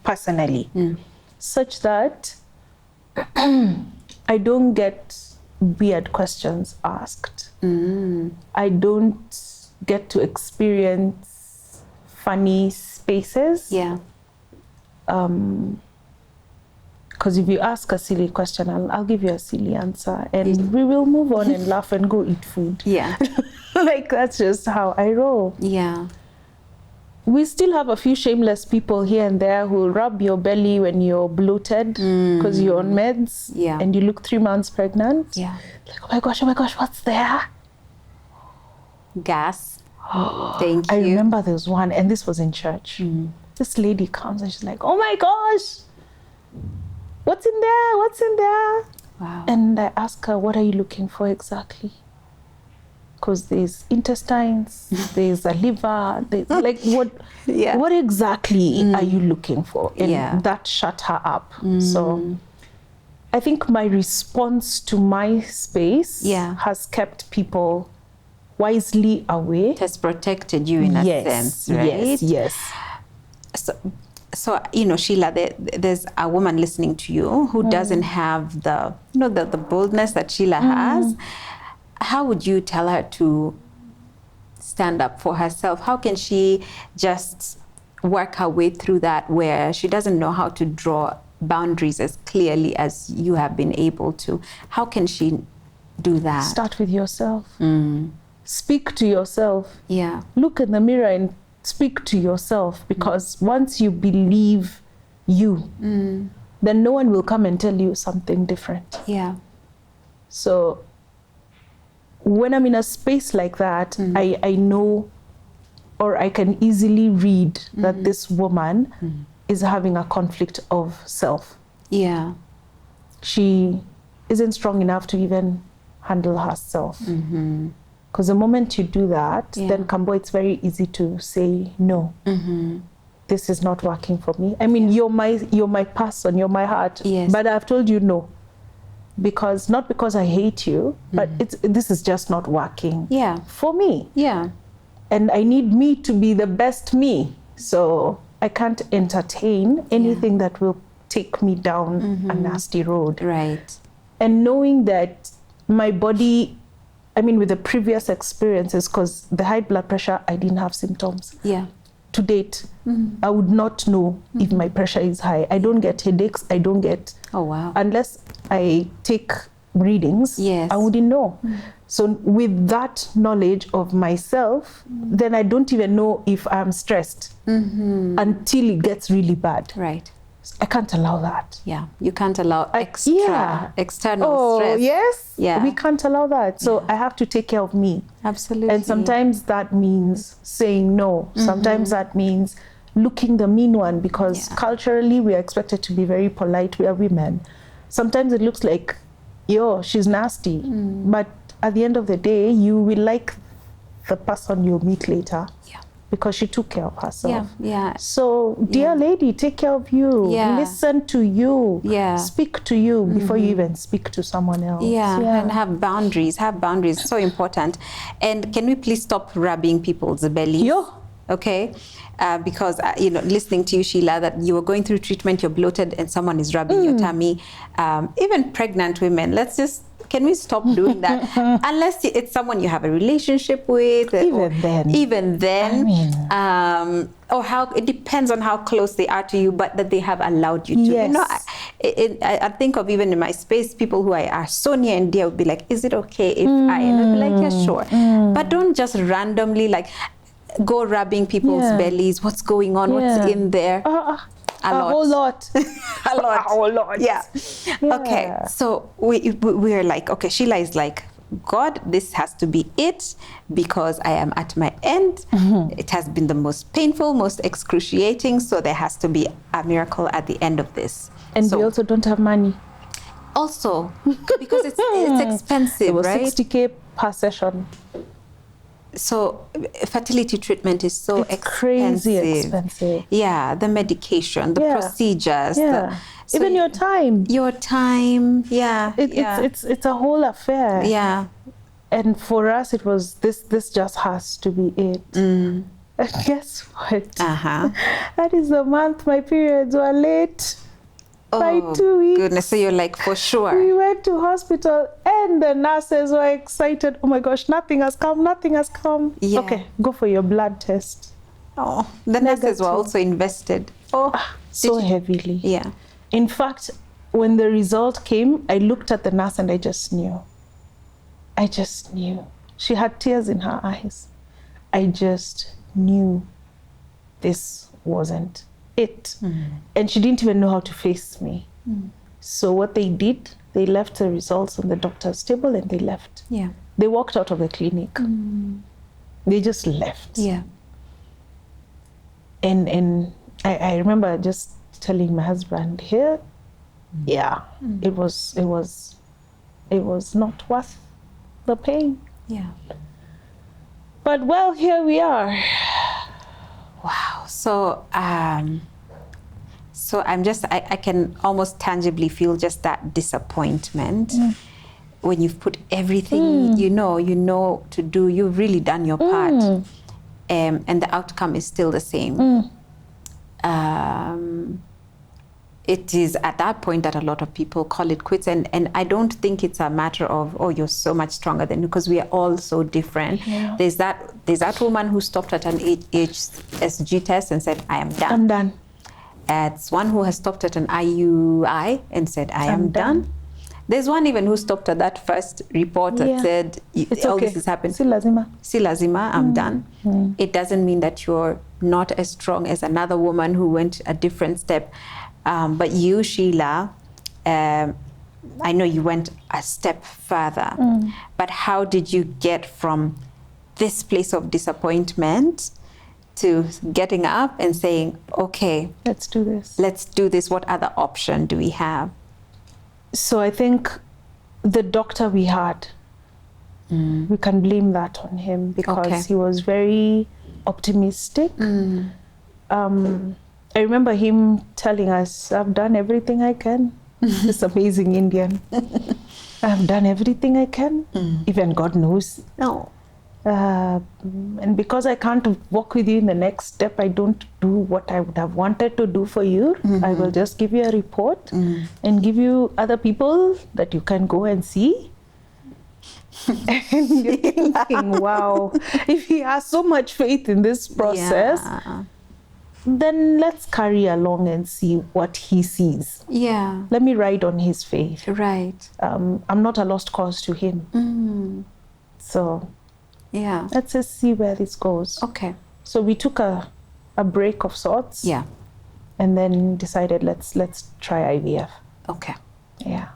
personally, such that I don't get weird questions asked. I don't get to experience funny spaces. Yeah. Because if you ask a silly question, I'll give you a silly answer, and we will move on and laugh and go eat food. Yeah. Like, that's just how I roll. Yeah. We still have a few shameless people here and there who rub your belly when you're bloated because you're on meds and you look 3 months pregnant. Yeah. Like, oh my gosh, what's there? Gas. Thank you. I remember there was one, and this was in church. This lady comes and she's like, oh my gosh, what's in there? What's in there? Wow. And I ask her, what are you looking for exactly? Because there's intestines, there's a liver, there's like what exactly are you looking for? And that shut her up. So I think my response to my space has kept people wisely away. It has protected you in a sense, right? Yes. So you know, Sheila, there's a woman listening to you who doesn't have the boldness that Sheila has. How would you tell her to stand up for herself? How can she just work her way through that, where she doesn't know how to draw boundaries as clearly as you have been able to? How can she do that? Start with yourself. Speak to yourself. Yeah. Look in the mirror and speak to yourself, because once you believe you, then no one will come and tell you something different. Yeah. So when I'm in a space like that, I know, or I can easily read that this woman is having a conflict of self. Yeah. She isn't strong enough to even handle herself. Because the moment you do that, then Kambua, it's very easy to say no. This is not working for me. I mean, you're my person, you're my heart. Yes. But I've told you no. Not because I hate you, but this is just not working for me. Yeah. And I need me to be the best me. So I can't entertain anything that will take me down a nasty road. Right. And knowing that my body, I mean, with the previous experiences, because the high blood pressure, I didn't have symptoms. Yeah. To date, I would not know if my pressure is high. I don't get headaches. I don't get... Oh, wow. Unless I take readings, I wouldn't know. So with that knowledge of myself, then I don't even know if I'm stressed until it gets really bad. Right. I can't allow that. Yeah, you can't allow external stress. Oh, yes. Yeah. We can't allow that. So I have to take care of me. Absolutely. And sometimes that means saying no. Sometimes that means looking the mean one, because culturally we are expected to be very polite. We are women. Sometimes it looks like, yo, she's nasty. But at the end of the day, you will like the person you'll meet later. Yeah. Because she took care of herself. Yeah. So, dear lady, take care of you. Listen to you. Speak to you before you even speak to someone else. And have boundaries. Have boundaries. So important. And can we please stop rubbing people's bellies? Okay? Because, you know, listening to you, Sheila, that you were going through treatment, you're bloated, and someone is rubbing your tummy. Even pregnant women, can we stop doing that? Unless it's someone you have a relationship with. Even then. I mean. Or how, it depends on how close they are to you, but that they have allowed you to. You know, I think of, even in my space, people who are so near and dear would be like, is it okay if I? And I'd be like, yeah, sure. But don't just randomly go rubbing people's bellies. What's going on? What's in there? A whole lot. A lot. A whole lot. Yeah. Okay. So we're like, okay, Sheila is like, God, this has to be it, because I am at my end. It has been the most painful, most excruciating. So there has to be a miracle at the end of this. And we also don't have money. Also, because it's expensive, it was right? 60K per session. So fertility treatment is so expensive. Crazy expensive. Yeah, the medication, the procedures, even your time. Your time, It's a whole affair. Yeah. And for us, it was this just has to be it. And guess what? That is the month my periods were late. by 2 weeks. Goodness, so you're like, for sure. We went to hospital and the nurses were excited. Oh my gosh, nothing has come, nothing has come. Yeah. Okay, go for your blood test. Oh, the nurses were also invested. Oh, so heavily. Yeah. In fact, when the result came, I looked at the nurse and I just knew. I just knew. She had tears in her eyes. I just knew this wasn't it. And she didn't even know how to face me. So what they did, they left the results on the doctor's table and they left. Yeah. They walked out of the clinic. They just left. Yeah. And I remember just telling my husband here, it was not worth the pain. Yeah. But well, here we are. Wow. So so I can almost tangibly feel just that disappointment when you've put everything you know to do. You've really done your part, and the outcome is still the same. It is at that point that a lot of people call it quits, and I don't think it's a matter of, oh, you're so much stronger than, because we are all so different. Yeah. There's that woman who stopped at an HSG test and said, I am done. I'm done. It's one who has stopped at an IUI and said, I am done. There's one even who stopped at that first report that said, all this has happened. Si lazima, I'm done. It doesn't mean that you're not as strong as another woman who went a different step. But you, Sheila, I know you went a step further. But how did you get from this place of disappointment to getting up and saying, okay, let's do this. Let's do this. What other option do we have? So I think the doctor we had, we can blame that on him, because he was very optimistic. I remember him telling us, I've done everything I can. This amazing Indian. I've done everything I can. Even God knows. No. And because I can't walk with you in the next step, I don't do what I would have wanted to do for you. I will just give you a report and give you other people that you can go and see. And you're thinking, wow, if he has so much faith in this process, then let's carry along and see what he sees. Yeah. Let me ride on his faith. Right. I'm not a lost cause to him. So yeah, let's just see where this goes. Okay. So we took a break of sorts. Yeah. And then decided let's try IVF. Okay. Yeah.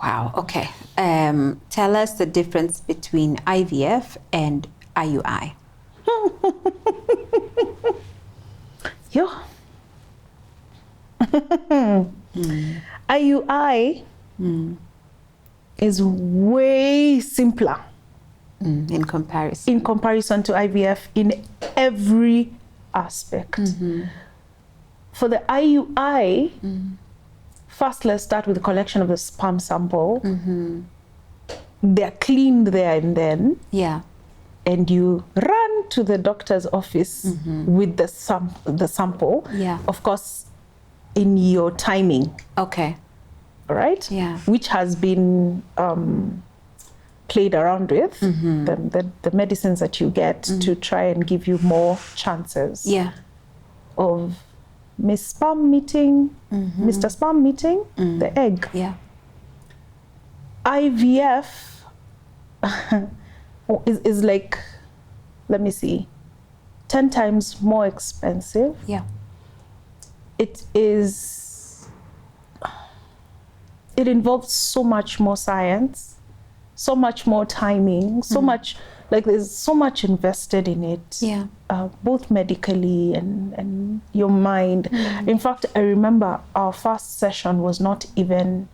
Wow. Okay. Tell us the difference between IVF and IUI. IUI is way simpler in comparison to IVF in every aspect. For the IUI, first let's start with the collection of the sperm sample. They're cleaned there and then. Yeah. And you run to the doctor's office with the sample. Yeah. Of course, in your timing. Okay. Right? Yeah. Which has been played around with, the medicines that you get to try and give you more chances of Miss Sperm meeting, Mr. Sperm meeting the egg. Yeah. IVF is like, let me see, 10 times more expensive. Yeah. It involves so much more science, so much more timing, so much, like there's so much invested in it. Yeah. Both medically and your mind. In fact, I remember our first session was not even,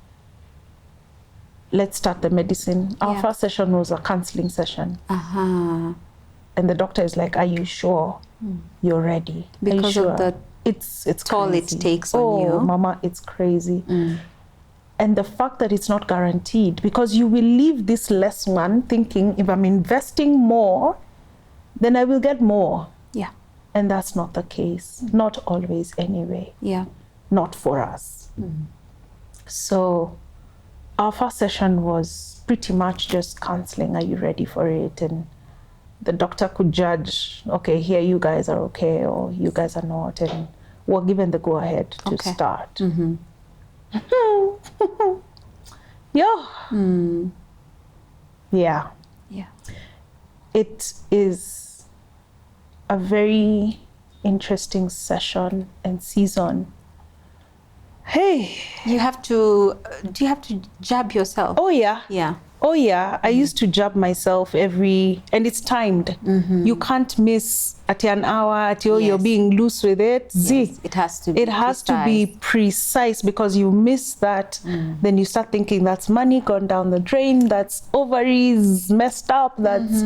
let's start the medicine. Our first session was a counseling session. And the doctor is like, are you sure you're ready? Because of the it's toll crazy. It takes on you. Oh, mama, it's crazy. And the fact that it's not guaranteed, because you will leave this less one thinking, if I'm investing more, then I will get more. Yeah. And that's not the case. Not always anyway. Yeah. not for us. So our first session was pretty much just counseling. Are you ready for it? And the doctor could judge, okay, here you guys are okay, or you guys are not, and we're given the go ahead to start. Yeah. It is a very interesting session and season. Hey. Do you have to jab yourself? Oh yeah. Yeah. Oh yeah, I used to jab myself and it's timed. You can't miss at an hour, you're being loose with it. Yes, it has to be to be precise, because you miss that, then you start thinking that's money gone down the drain, that's ovaries messed up, that's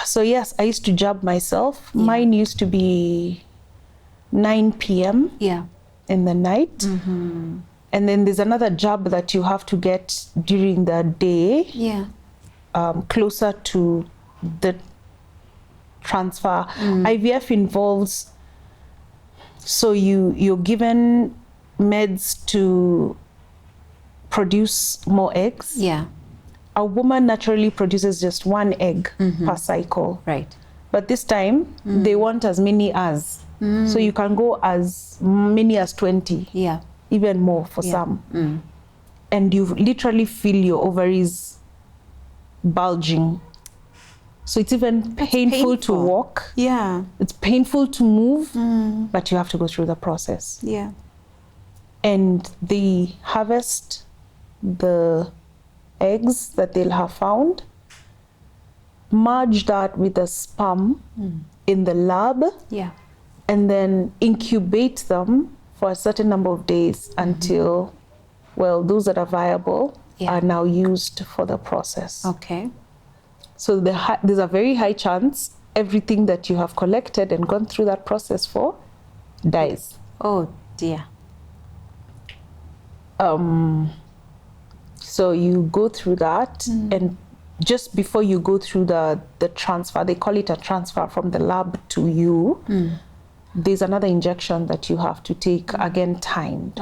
so yes, I used to jab myself. Mine used to be 9 p.m. in the night. And then there's another jab that you have to get during the day, closer to the transfer. IVF involves, so you're given meds to produce more eggs. A woman naturally produces just 1 egg per cycle. Right. But this time, they want as many as. So you can go as many as 20. Even more for some. And you literally feel your ovaries bulging. So it's even painful to walk. It's painful to move, but you have to go through the process. And they harvest the eggs that they'll have found, merge that with the sperm in the lab, and then incubate them for a certain number of days until, well, those that are viable are now used for the process. So there's a very high chance everything that you have collected and gone through that process for dies. Oh dear. So you go through that, and just before you go through the transfer, they call it a transfer from the lab to you, there's another injection that you have to take, again timed.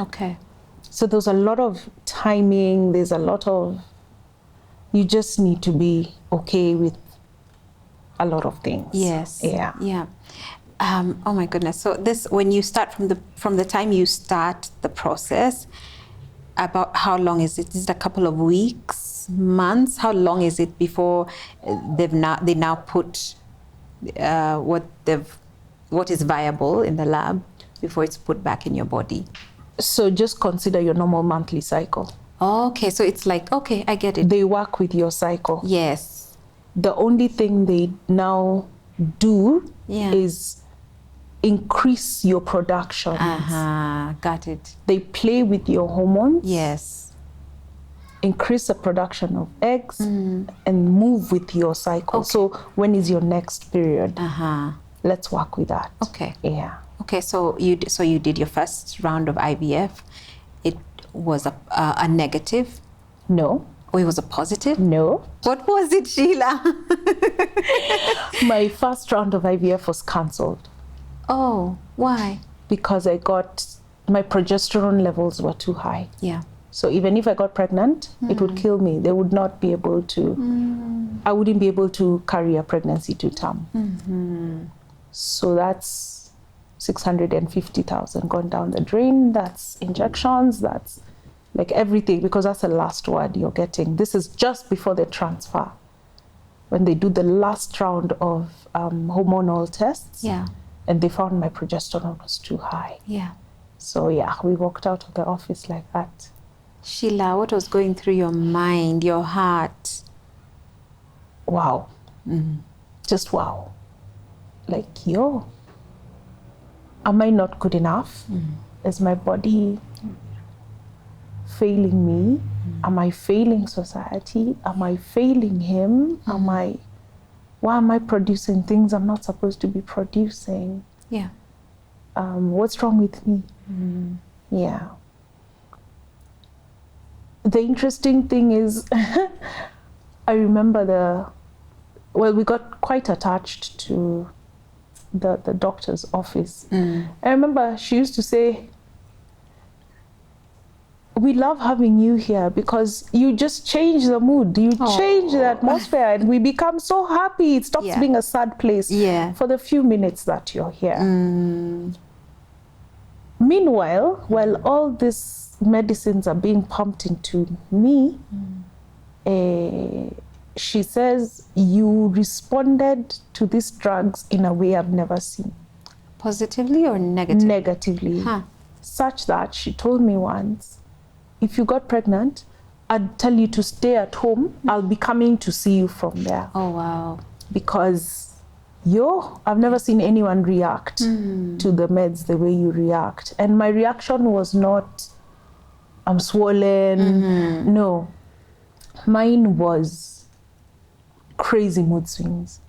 So there's a lot of timing, there's a lot of, you just need to be okay with a lot of things. Oh my goodness. So this, when you start from the time you start the process, about how long is it? Is it a couple of weeks, months? How long is it before they now put what is viable in the lab before it's put back in your body? So just consider your normal monthly cycle. Okay, so it's like, okay, I get it. They work with your cycle. Yes. The only thing they now do is increase your production. Got it. They play with your hormones. Yes. Increase the production of eggs and move with your cycle. So when is your next period? Let's work with that. Okay, so you did your first round of IVF. It was a negative? No. Or it was a positive? No. What was it, Sheila? My first round of IVF was cancelled. Oh, why? Because my progesterone levels were too high. So even if I got pregnant, it would kill me. They would not be able to, I wouldn't be able to carry a pregnancy to term. So that's 650,000 gone down the drain. That's injections, that's like everything, because that's the last word you're getting. This is just before the transfer, when they do the last round of hormonal tests. And they found my progesterone was too high. So we walked out of the office like that. Sheila, what was going through your mind, your heart? Wow. Just wow. Like, am I not good enough? Is my body failing me? Am I failing society? Am I failing him? Why am I producing things I'm not supposed to be producing? What's wrong with me? The interesting thing is, I remember we got quite attached to the doctor's office. I remember she used to say, we love having you here because you just change the mood, you change the atmosphere, and we become so happy. It stops being a sad place for the few minutes that you're here. Meanwhile, while all these medicines are being pumped into me, she says, you responded to these drugs in a way I've never seen. Positively or negatively? Negatively. Such that she told me once, if you got pregnant, I'd tell you to stay at home. I'll be coming to see you from there. Oh, wow. Because I've never seen anyone react to the meds the way you react. And my reaction was not, I'm swollen. No. Mine was crazy mood swings.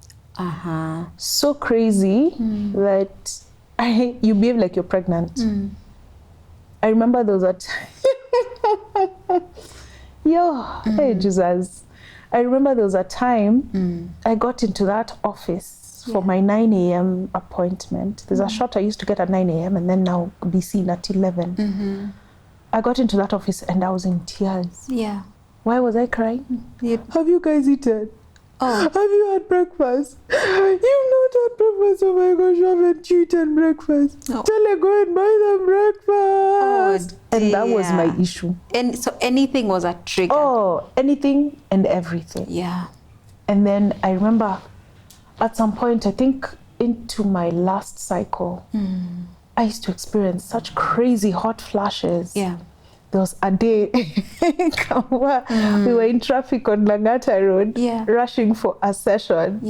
So crazy that you behave like you're pregnant. I remember there was a hey Jesus. I remember there was a time I got into that office for my 9 a.m. appointment. There's a shot I used to get at 9 a.m. and then now be seen at 11. I got into that office and I was in tears. Why was I crying? Have you guys eaten? Have you had breakfast? You've not had breakfast. Oh my gosh, you haven't eaten breakfast. Tele, go and buy them breakfast. And that was my issue. And so anything was a trigger? Oh, anything and everything. And then I remember at some point, I think into my last cycle, I used to experience such crazy hot flashes. There was a day in Kambua, we were in traffic on Langata Road, rushing for a session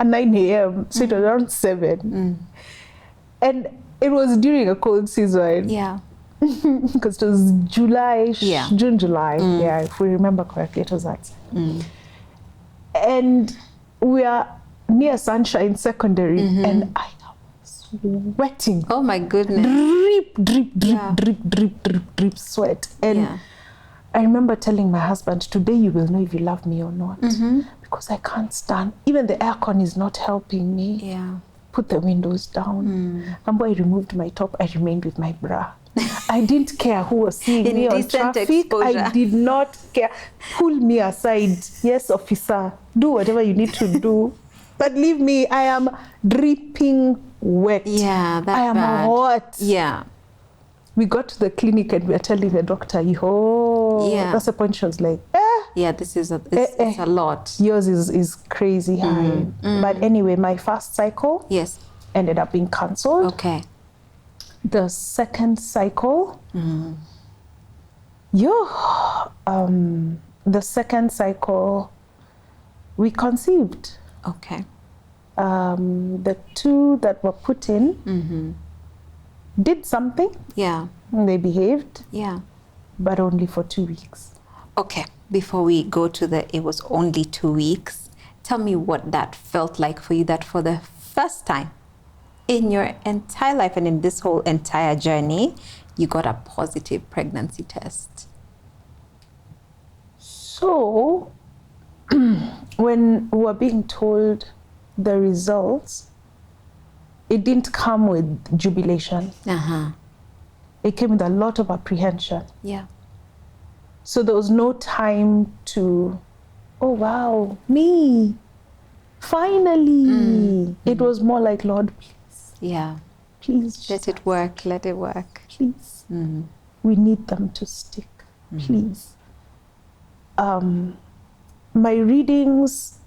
at 9 a.m. So it was around 7. And it was during a cold season. Because it was July, June, July. If we remember correctly, it was that. And we are near Sunshine Secondary, and I sweating. Oh my goodness. Drip sweat. And I remember telling my husband, today you will know if you love me or not. Because I can't stand. Even the aircon is not helping me. Put the windows down. Kambua, I removed my top. I remained with my bra. I didn't care who was seeing me on traffic. Exposure. I did not care. Pull me aside. Yes, officer. Do whatever you need to do. But leave me. I am dripping wet. That's I am hot. We got to the clinic and we are telling the doctor, that's the point. She was like, this is it's a lot. Yours is crazy high. But anyway, my first cycle ended up being cancelled. The second cycle, the second cycle, we conceived. The 2 that were put in did something. They behaved. But only for 2 weeks. Before we go to it was only 2 weeks, tell me what that felt like for you, that for the first time in your entire life and in this whole entire journey, you got a positive pregnancy test. So, when we were being told the results, it didn't come with jubilation. It came with a lot of apprehension. So there was no time to, oh wow, me, finally. It was more like, Lord, please. Please. Let it work. Please. We need them to stick. Please. My readings,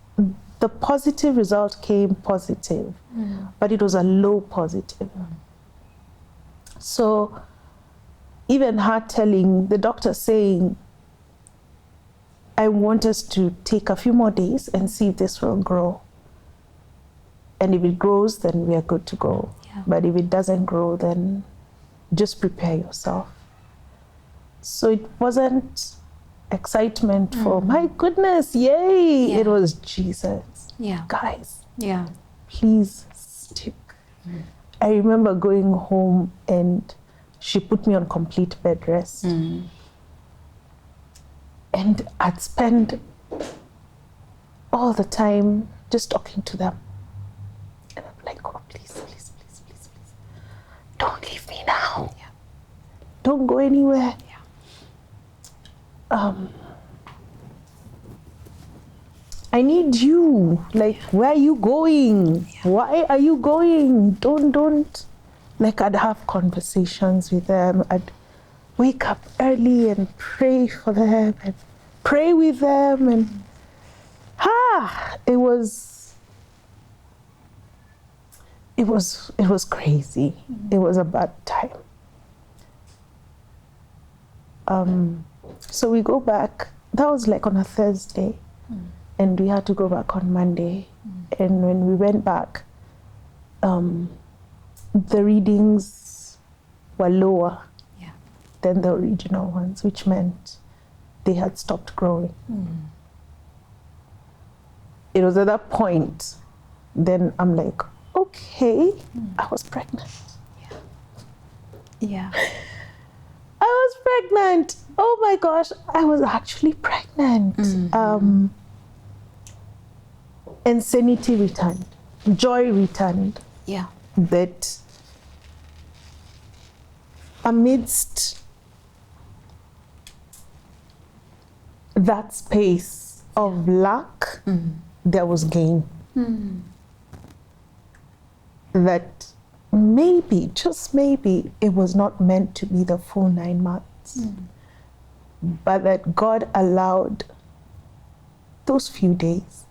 the positive result came positive, but it was a low positive. So even her telling, the doctor saying, I want us to take a few more days and see if this will grow. And if it grows, then we are good to go. But if it doesn't grow, then just prepare yourself. So it wasn't excitement for, my goodness, yay. It was Jesus. Guys, please stick. I remember going home and she put me on complete bed rest. And I'd spend all the time just talking to them. And I'm like, oh please, please, please, please, please. Don't leave me now. Yeah. Don't go anywhere. Yeah. I need you. Like, where are you going? Yeah. Why are you going? Don't. Like, I'd have conversations with them. I'd wake up early and pray for them and pray with them. And it was crazy. Mm-hmm. It was a bad time. So we go back. That was like on a Thursday. Mm-hmm. And we had to go back on Monday. Mm-hmm. And when we went back, the readings were lower than the original ones, which meant they had stopped growing. Mm. It was at that point, then I'm like, okay, I was pregnant. Yeah. I was pregnant. Oh my gosh, I was actually pregnant. Mm-hmm. And sanity returned, joy returned. Yeah. That amidst that space of lack, there was gain. Mm. That maybe, just maybe, it was not meant to be the full 9 months, but that God allowed those few days,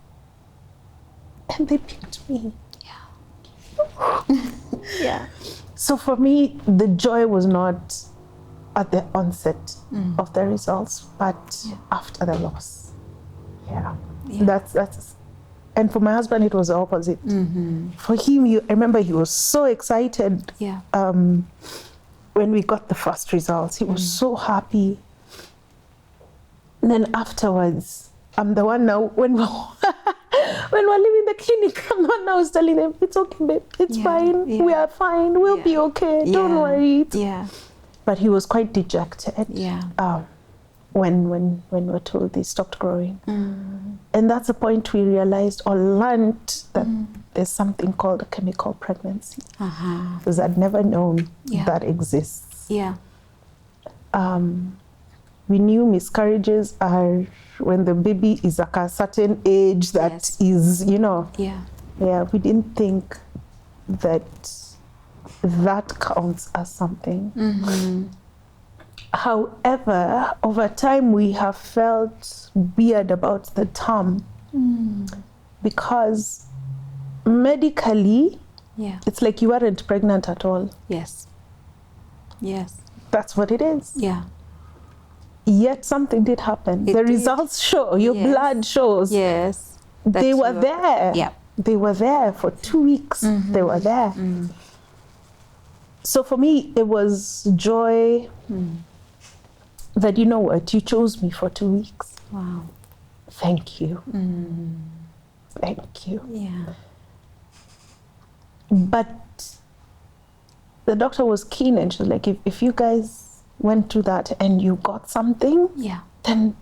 and they picked me. Yeah. Yeah. So for me, the joy was not at the onset of the results, but after the loss. Yeah. That's and for my husband, it was the opposite. Mm-hmm. For him, I remember he was so excited when we got the first results. He was so happy. And then afterwards, I'm the one now, when we're leaving the clinic, I'm the one now who's telling them, it's okay, babe, it's fine, we are fine, we'll be okay, don't worry. Yeah. But he was quite dejected when we're told they stopped growing. Mm. And that's the point we realized or learned that there's something called a chemical pregnancy. Because I'd never known that exists. Yeah. We knew miscarriages are when the baby is like a certain age that is, we didn't think that counts as something. Mm-hmm. However, over time we have felt weird about the term because medically it's like you weren't pregnant at all. Yes. That's what it is. Yeah. Yet something did happen. The results show, your blood shows. Yes. They were there. Yeah. They were there for 2 weeks. Mm-hmm. They were there. Mm. So for me, it was joy that, you know what, you chose me for 2 weeks. Wow. Thank you. Mm. Thank you. Yeah. But the doctor was keen and she was like, if you guys went through that and you got something, then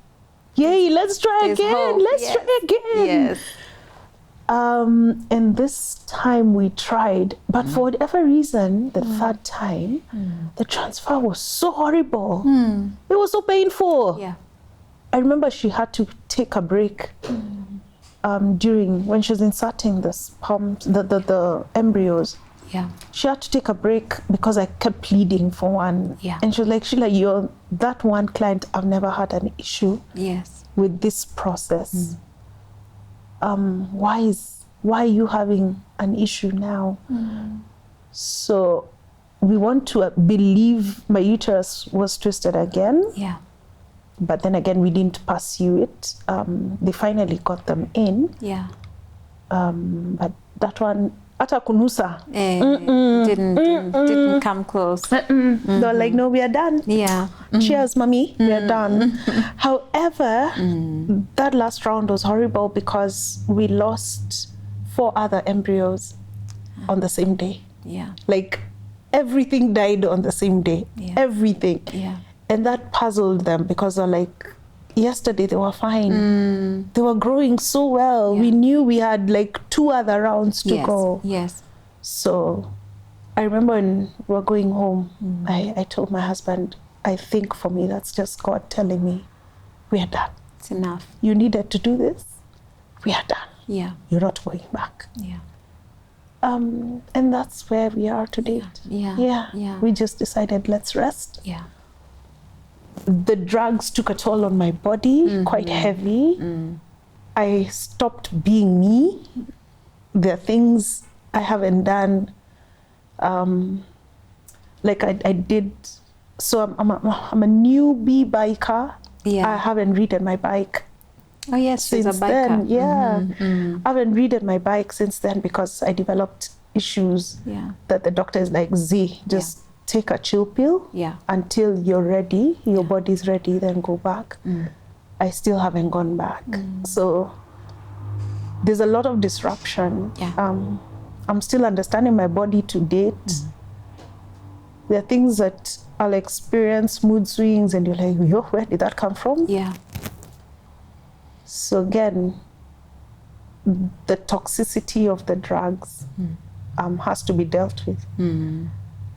yay, let's try again. Hope. Let's try again. Yes. And this time we tried, but for whatever reason, the third time, the transfer was so horrible. It was so painful. Yeah. I remember she had to take a break during when she was inserting the sperms, the embryos. Yeah. She had to take a break because I kept pleading for one. Yeah. And she was like, Sheila, you're that one client I've never had an issue with this process. Why are you having an issue now? So we want to believe my uterus was twisted again. Yeah. But then again, we didn't pursue it. They finally got them in. Yeah. But that one, ata kunusa. Didn't come close. They were like, no, we are done. Yeah. Cheers, mommy, we are done. However, that last round was horrible because we lost 4 other embryos on the same day. Yeah. Like everything died on the same day. Yeah. Everything. Yeah. And that puzzled them because they're like, yesterday they were fine. They were growing so well. Yeah. We knew we had like 2 other rounds to go. Yes. So I remember when we were going home, I told my husband, I think for me, that's just God telling me, we are done. It's enough. You needed to do this. We are done. Yeah. You're not going back. Yeah. And that's where we are to date. Yeah. We just decided, let's rest. Yeah. The drugs took a toll on my body, quite heavy. I stopped being me. There are things I haven't done. Like I did. So I'm a newbie biker. Yeah. I haven't ridden my bike. Oh yes, she's a biker. Then, yeah. I haven't ridden my bike since then because I developed issues that the doctor is like, Z, just take a chill pill until you're ready, your body's ready, then go back. I still haven't gone back. So there's a lot of disruption. I'm still understanding my body to date. There are things that I'll experience mood swings and you're like, yo, where did that come from? Yeah. So again, the toxicity of the drugs has to be dealt with.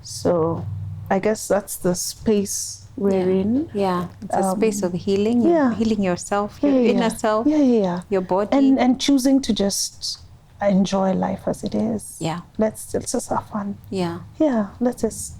So I guess that's the space we're in. Yeah, it's a space of healing. Healing yourself, your inner self, your body. And choosing to just enjoy life as it is. Yeah. Let's just have fun. Yeah. Yeah, let's just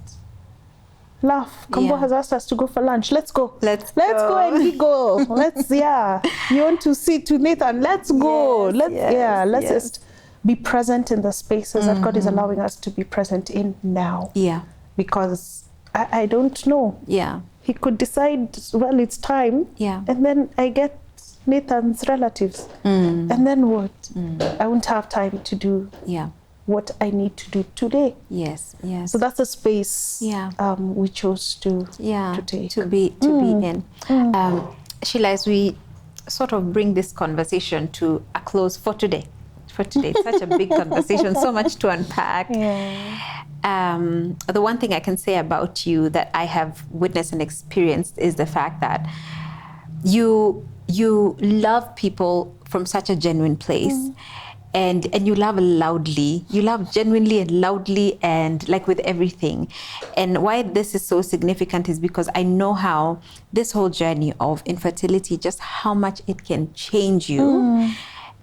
laugh. Kambua has asked us to go for lunch. Let's go. Let's go and giggle. Let's You want to sit with Nathan? Let's go. Let's just be present in the spaces that God is allowing us to be present in now. Yeah. Because I don't know. Yeah. He could decide, well, it's time. Yeah. And then I get Nathan's relatives. And then what? I won't have time to do what I need to do today. Yes. So that's a space we chose to take. To be in. Sheila, as we sort of bring this conversation to a close for today. It's such a big conversation, so much to unpack. The one thing I can say about you that I have witnessed and experienced is the fact that you love people from such a genuine place. And you love loudly. You love genuinely and loudly and like with everything. And why this is so significant is because I know how this whole journey of infertility, just how much it can change you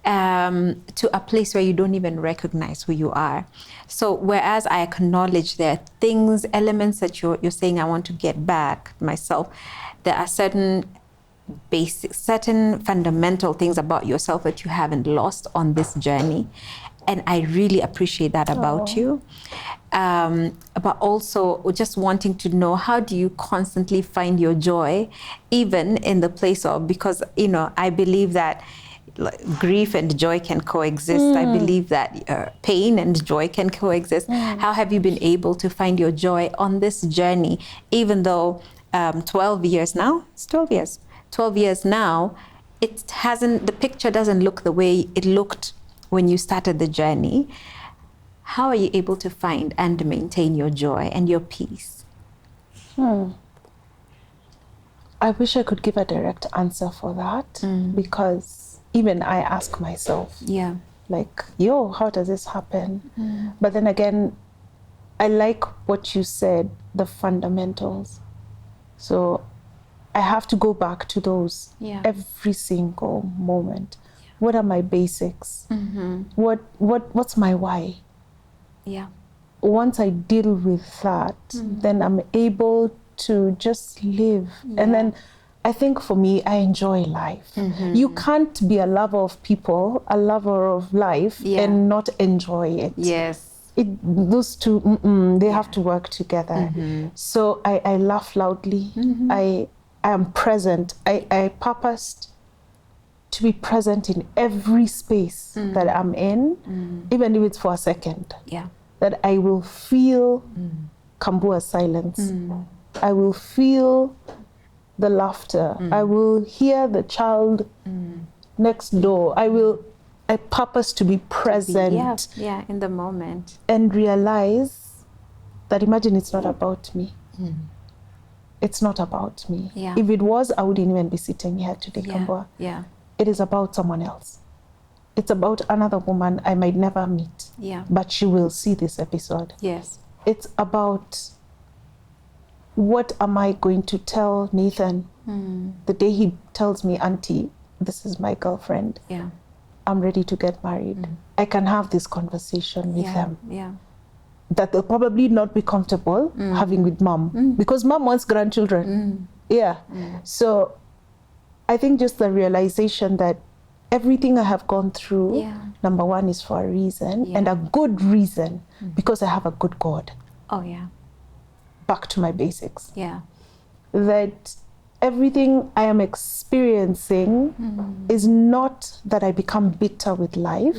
to a place where you don't even recognize who you are. So whereas I acknowledge there are things, elements that you're saying I want to get back myself, there are certain fundamental things about yourself that you haven't lost on this journey. And I really appreciate that about you. But also just wanting to know, how do you constantly find your joy, even in the place of, because, I believe that grief and joy can coexist. I believe that pain and joy can coexist. How have you been able to find your joy on this journey, even though 12 years now, it's 12 years. 12 years now, the picture doesn't look the way it looked when you started the journey. How are you able to find and maintain your joy and your peace? I wish I could give a direct answer for that, because even I ask myself, like, how does this happen? But then again, I like what you said, the fundamentals. So I have to go back to those every single moment. What are my basics? What's my why? Once I deal with that, then I'm able to just live. And then I think for me, I enjoy life. You can't be a lover of people, a lover of life, and not enjoy it. Those two, they have to work together. So I laugh loudly. I am present. I purposed to be present in every space that I'm in, even if it's for a second. That I will feel Kambua's silence. I will feel the laughter. I will hear the child next door. I purpose to be present. In the moment. And realize that, imagine, it's not about me. It's not about me. If it was, I wouldn't even be sitting here today, Kambua. It is about someone else. it's about another woman I might never meet. Yeah. But she will see this episode. Yes. It's about what am I going to tell Nathan the day he tells me, Auntie, this is my girlfriend. Yeah. I'm ready to get married. I can have this conversation with them. Yeah. That they'll probably not be comfortable having with mom because mom wants grandchildren. Yeah. So I think just the realization that everything I have gone through, number one, is for a reason and a good reason because I have a good God. Oh, yeah. Back to my basics. Yeah. That everything I am experiencing is not that I become bitter with life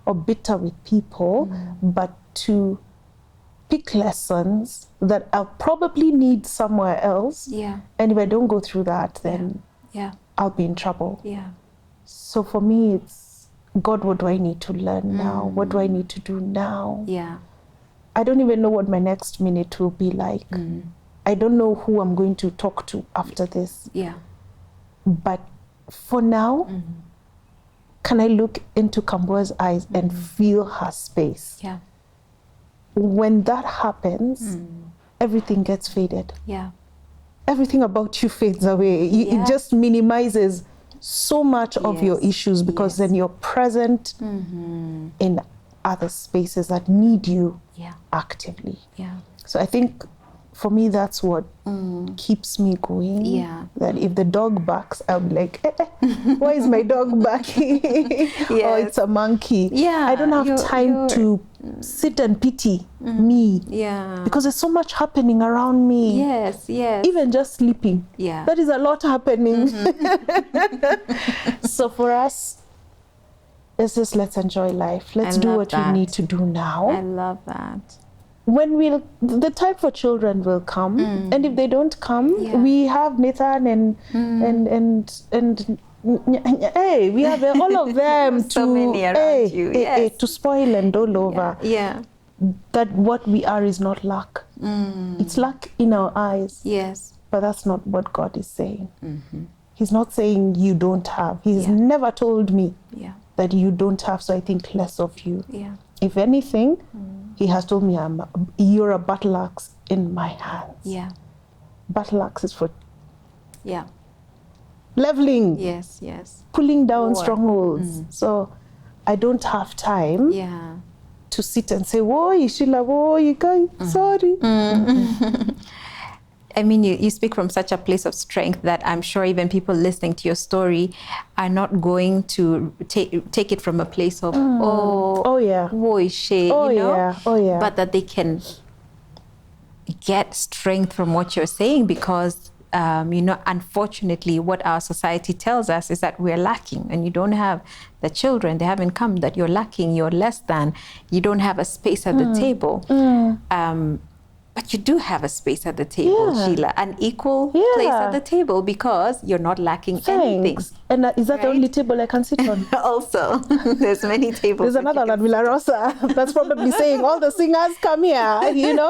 or bitter with people, but to pick lessons that I'll probably need somewhere else. Yeah. And if I don't go through that, then I'll be in trouble. Yeah. So for me, it's, God, what do I need to learn now? What do I need to do now? Yeah. I don't even know what my next minute will be like. I don't know who I'm going to talk to after this. Yeah. But for now, can I look into Kambua's eyes and feel her space? Yeah. When that happens, everything gets faded. Yeah. Everything about you fades away. It just minimizes so much of your issues because then you're present in other spaces that need you actively. Yeah. So I think for me, that's what keeps me going. Yeah. That if the dog barks, I'll be like, why is my dog barking? Or it's a monkey. Yeah. I don't have time to sit and pity me. Yeah. Because there's so much happening around me. Yes, yes. Even just sleeping. Yeah. That is a lot happening. So for us, it's just let's enjoy life. Let's do what we need to do now. I love that. When the time for children will come, and if they don't come, we have Nathan and hey, we have all of them so many around you. To spoil and all over. Yeah. That what we are is not luck. It's luck in our eyes. Yes. But that's not what God is saying. He's not saying you don't have. He's never told me that you don't have, so I think less of you. Yeah. If anything, he has told me you're a battle axe in my hands. Yeah. Battle axe is for leveling. Yes, yes. Pulling down strongholds. So I don't have time to sit and say, whoa, Sheila, whoa, you guys, sorry. I mean, you speak from such a place of strength that I'm sure even people listening to your story are not going to take it from a place of, woe is she, you know? But that they can get strength from what you're saying because, you know, unfortunately, what our society tells us is that we're lacking and you don't have the children, they haven't come, that you're lacking, you're less than, you don't have a space at the table. But you do have a space at the table, Sheila, an equal place at the table because you're not lacking anything. And is that the only table I can sit on? Also, there's many tables. There's another at Villa Rosa that's probably saying all the singers come here, you know?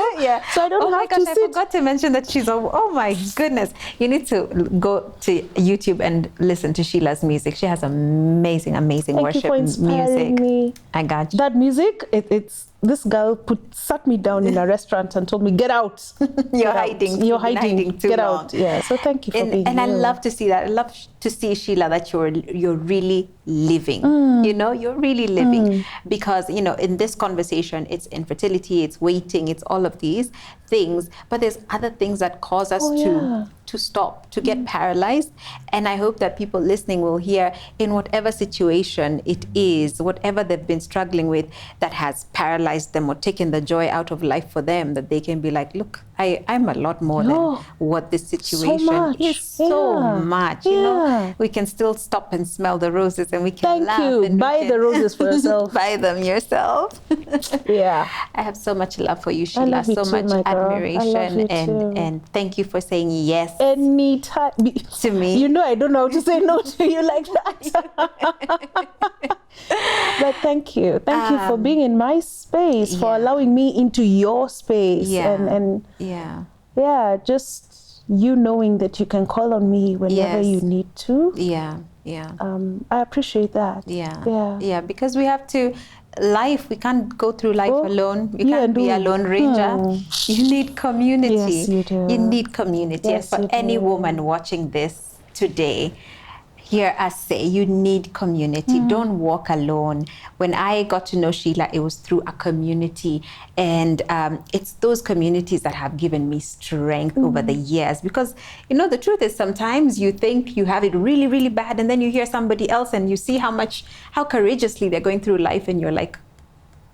So I don't have to sit. I forgot to mention that she's, oh my goodness. You need to go to YouTube and listen to Sheila's music. She has amazing, amazing worship music. Me. I got you. That music, it's this girl sat me down in a restaurant and told me, get out. You're hiding. You're hiding. Too get long. out. Yeah. So thank you for being here. And I love to see that. I love to see, Sheila, that you're really living. You know, you're really living. Because, you know, in this conversation, it's infertility, it's waiting, it's all of these things. But there's other things that cause us to stop, to get paralyzed. And I hope that people listening will hear, in whatever situation it is, whatever they've been struggling with that has paralyzed them or taken the joy out of life for them, that they can be like, look, I'm a lot more than what this situation is. So much, you know. We can still stop and smell the roses and we can laugh. Thank you. Buy the roses for yourself. Buy them yourself. I have so much love for you, Sheila. So much admiration. And thank you for saying yes. Anytime. To me. You know I don't know how to say no to you like that. But thank you. Thank you for being in my space, for allowing me into your space. And just you knowing that you can call on me whenever you need to. Yeah. I appreciate that. Yeah, because we have to, we can't go through life alone. We can't be a lone ranger. You need community. Yes, you do. You need community. Yes, and for any woman watching this today, hear us say, you need community. Don't walk alone. When I got to know Sheila, it was through a community. And it's those communities that have given me strength over the years. Because, you know, the truth is sometimes you think you have it really, really bad, and then you hear somebody else and you see how courageously they're going through life, and you're like,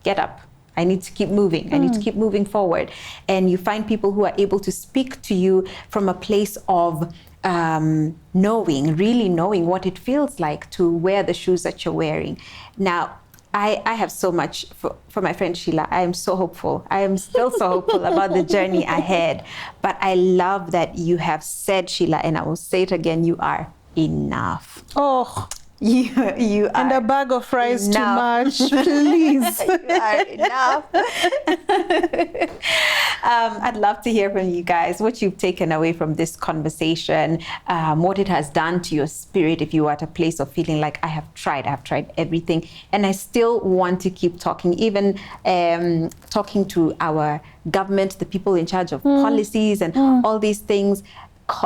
get up. I need to keep moving. I need to keep moving forward. And you find people who are able to speak to you from a place of really knowing what it feels like to wear the shoes that you're wearing. Now, I have so much for my friend Sheila. I am so hopeful. I am still so hopeful about the journey ahead. But I love that you have said, Sheila, and I will say it again, you are enough. Oh, you are. And a bag of fries too much, please. You are enough. I'd love to hear from you guys what you've taken away from this conversation, what it has done to your spirit. If you are at a place of feeling like I have tried everything, and I still want to keep talking, even talking to our government, the people in charge of policies and all these things.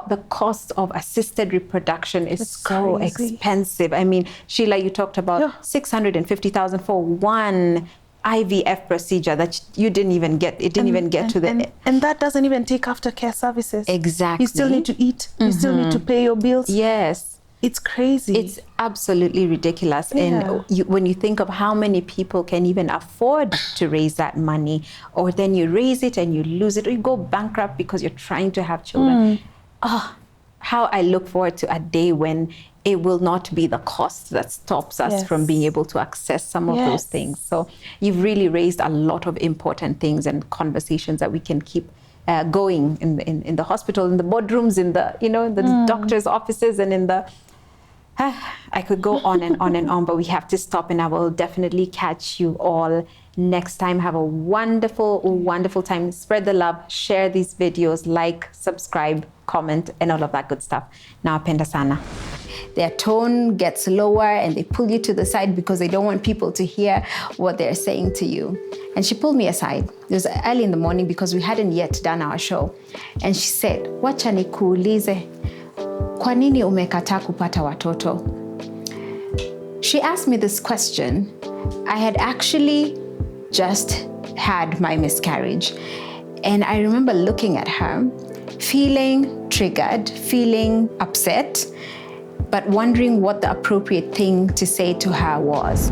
The cost of assisted reproduction is so expensive. I mean, Sheila, you talked about 650,000 for one IVF procedure that you didn't even get. It didn't even get to the... And that doesn't even take aftercare services. Exactly. You still need to eat. You still need to pay your bills. Yes. It's crazy. It's absolutely ridiculous. And when you think of how many people can even afford to raise that money, or then you raise it and you lose it, or you go bankrupt because you're trying to have children. Oh, how I look forward to a day when it will not be the cost that stops us from being able to access some of those things. So you've really raised a lot of important things and conversations that we can keep going in the hospital, in the boardrooms, in the, in the doctor's offices, and in the... I could go on and on and on, but we have to stop, and I will definitely catch you all next time. Have a wonderful, wonderful time. Spread the love, share these videos, like, subscribe, comment, and all of that good stuff. Nawapenda sana. Their tone gets lower and they pull you to the side because they don't want people to hear what they're saying to you. And she pulled me aside. It was early in the morning because we hadn't yet done our show. And she said, "Wacha nikuulize, kwa nini umekataa kupata watoto?" She asked me this question. I had actually just had my miscarriage. And I remember looking at her, feeling triggered, feeling upset, but wondering what the appropriate thing to say to her was.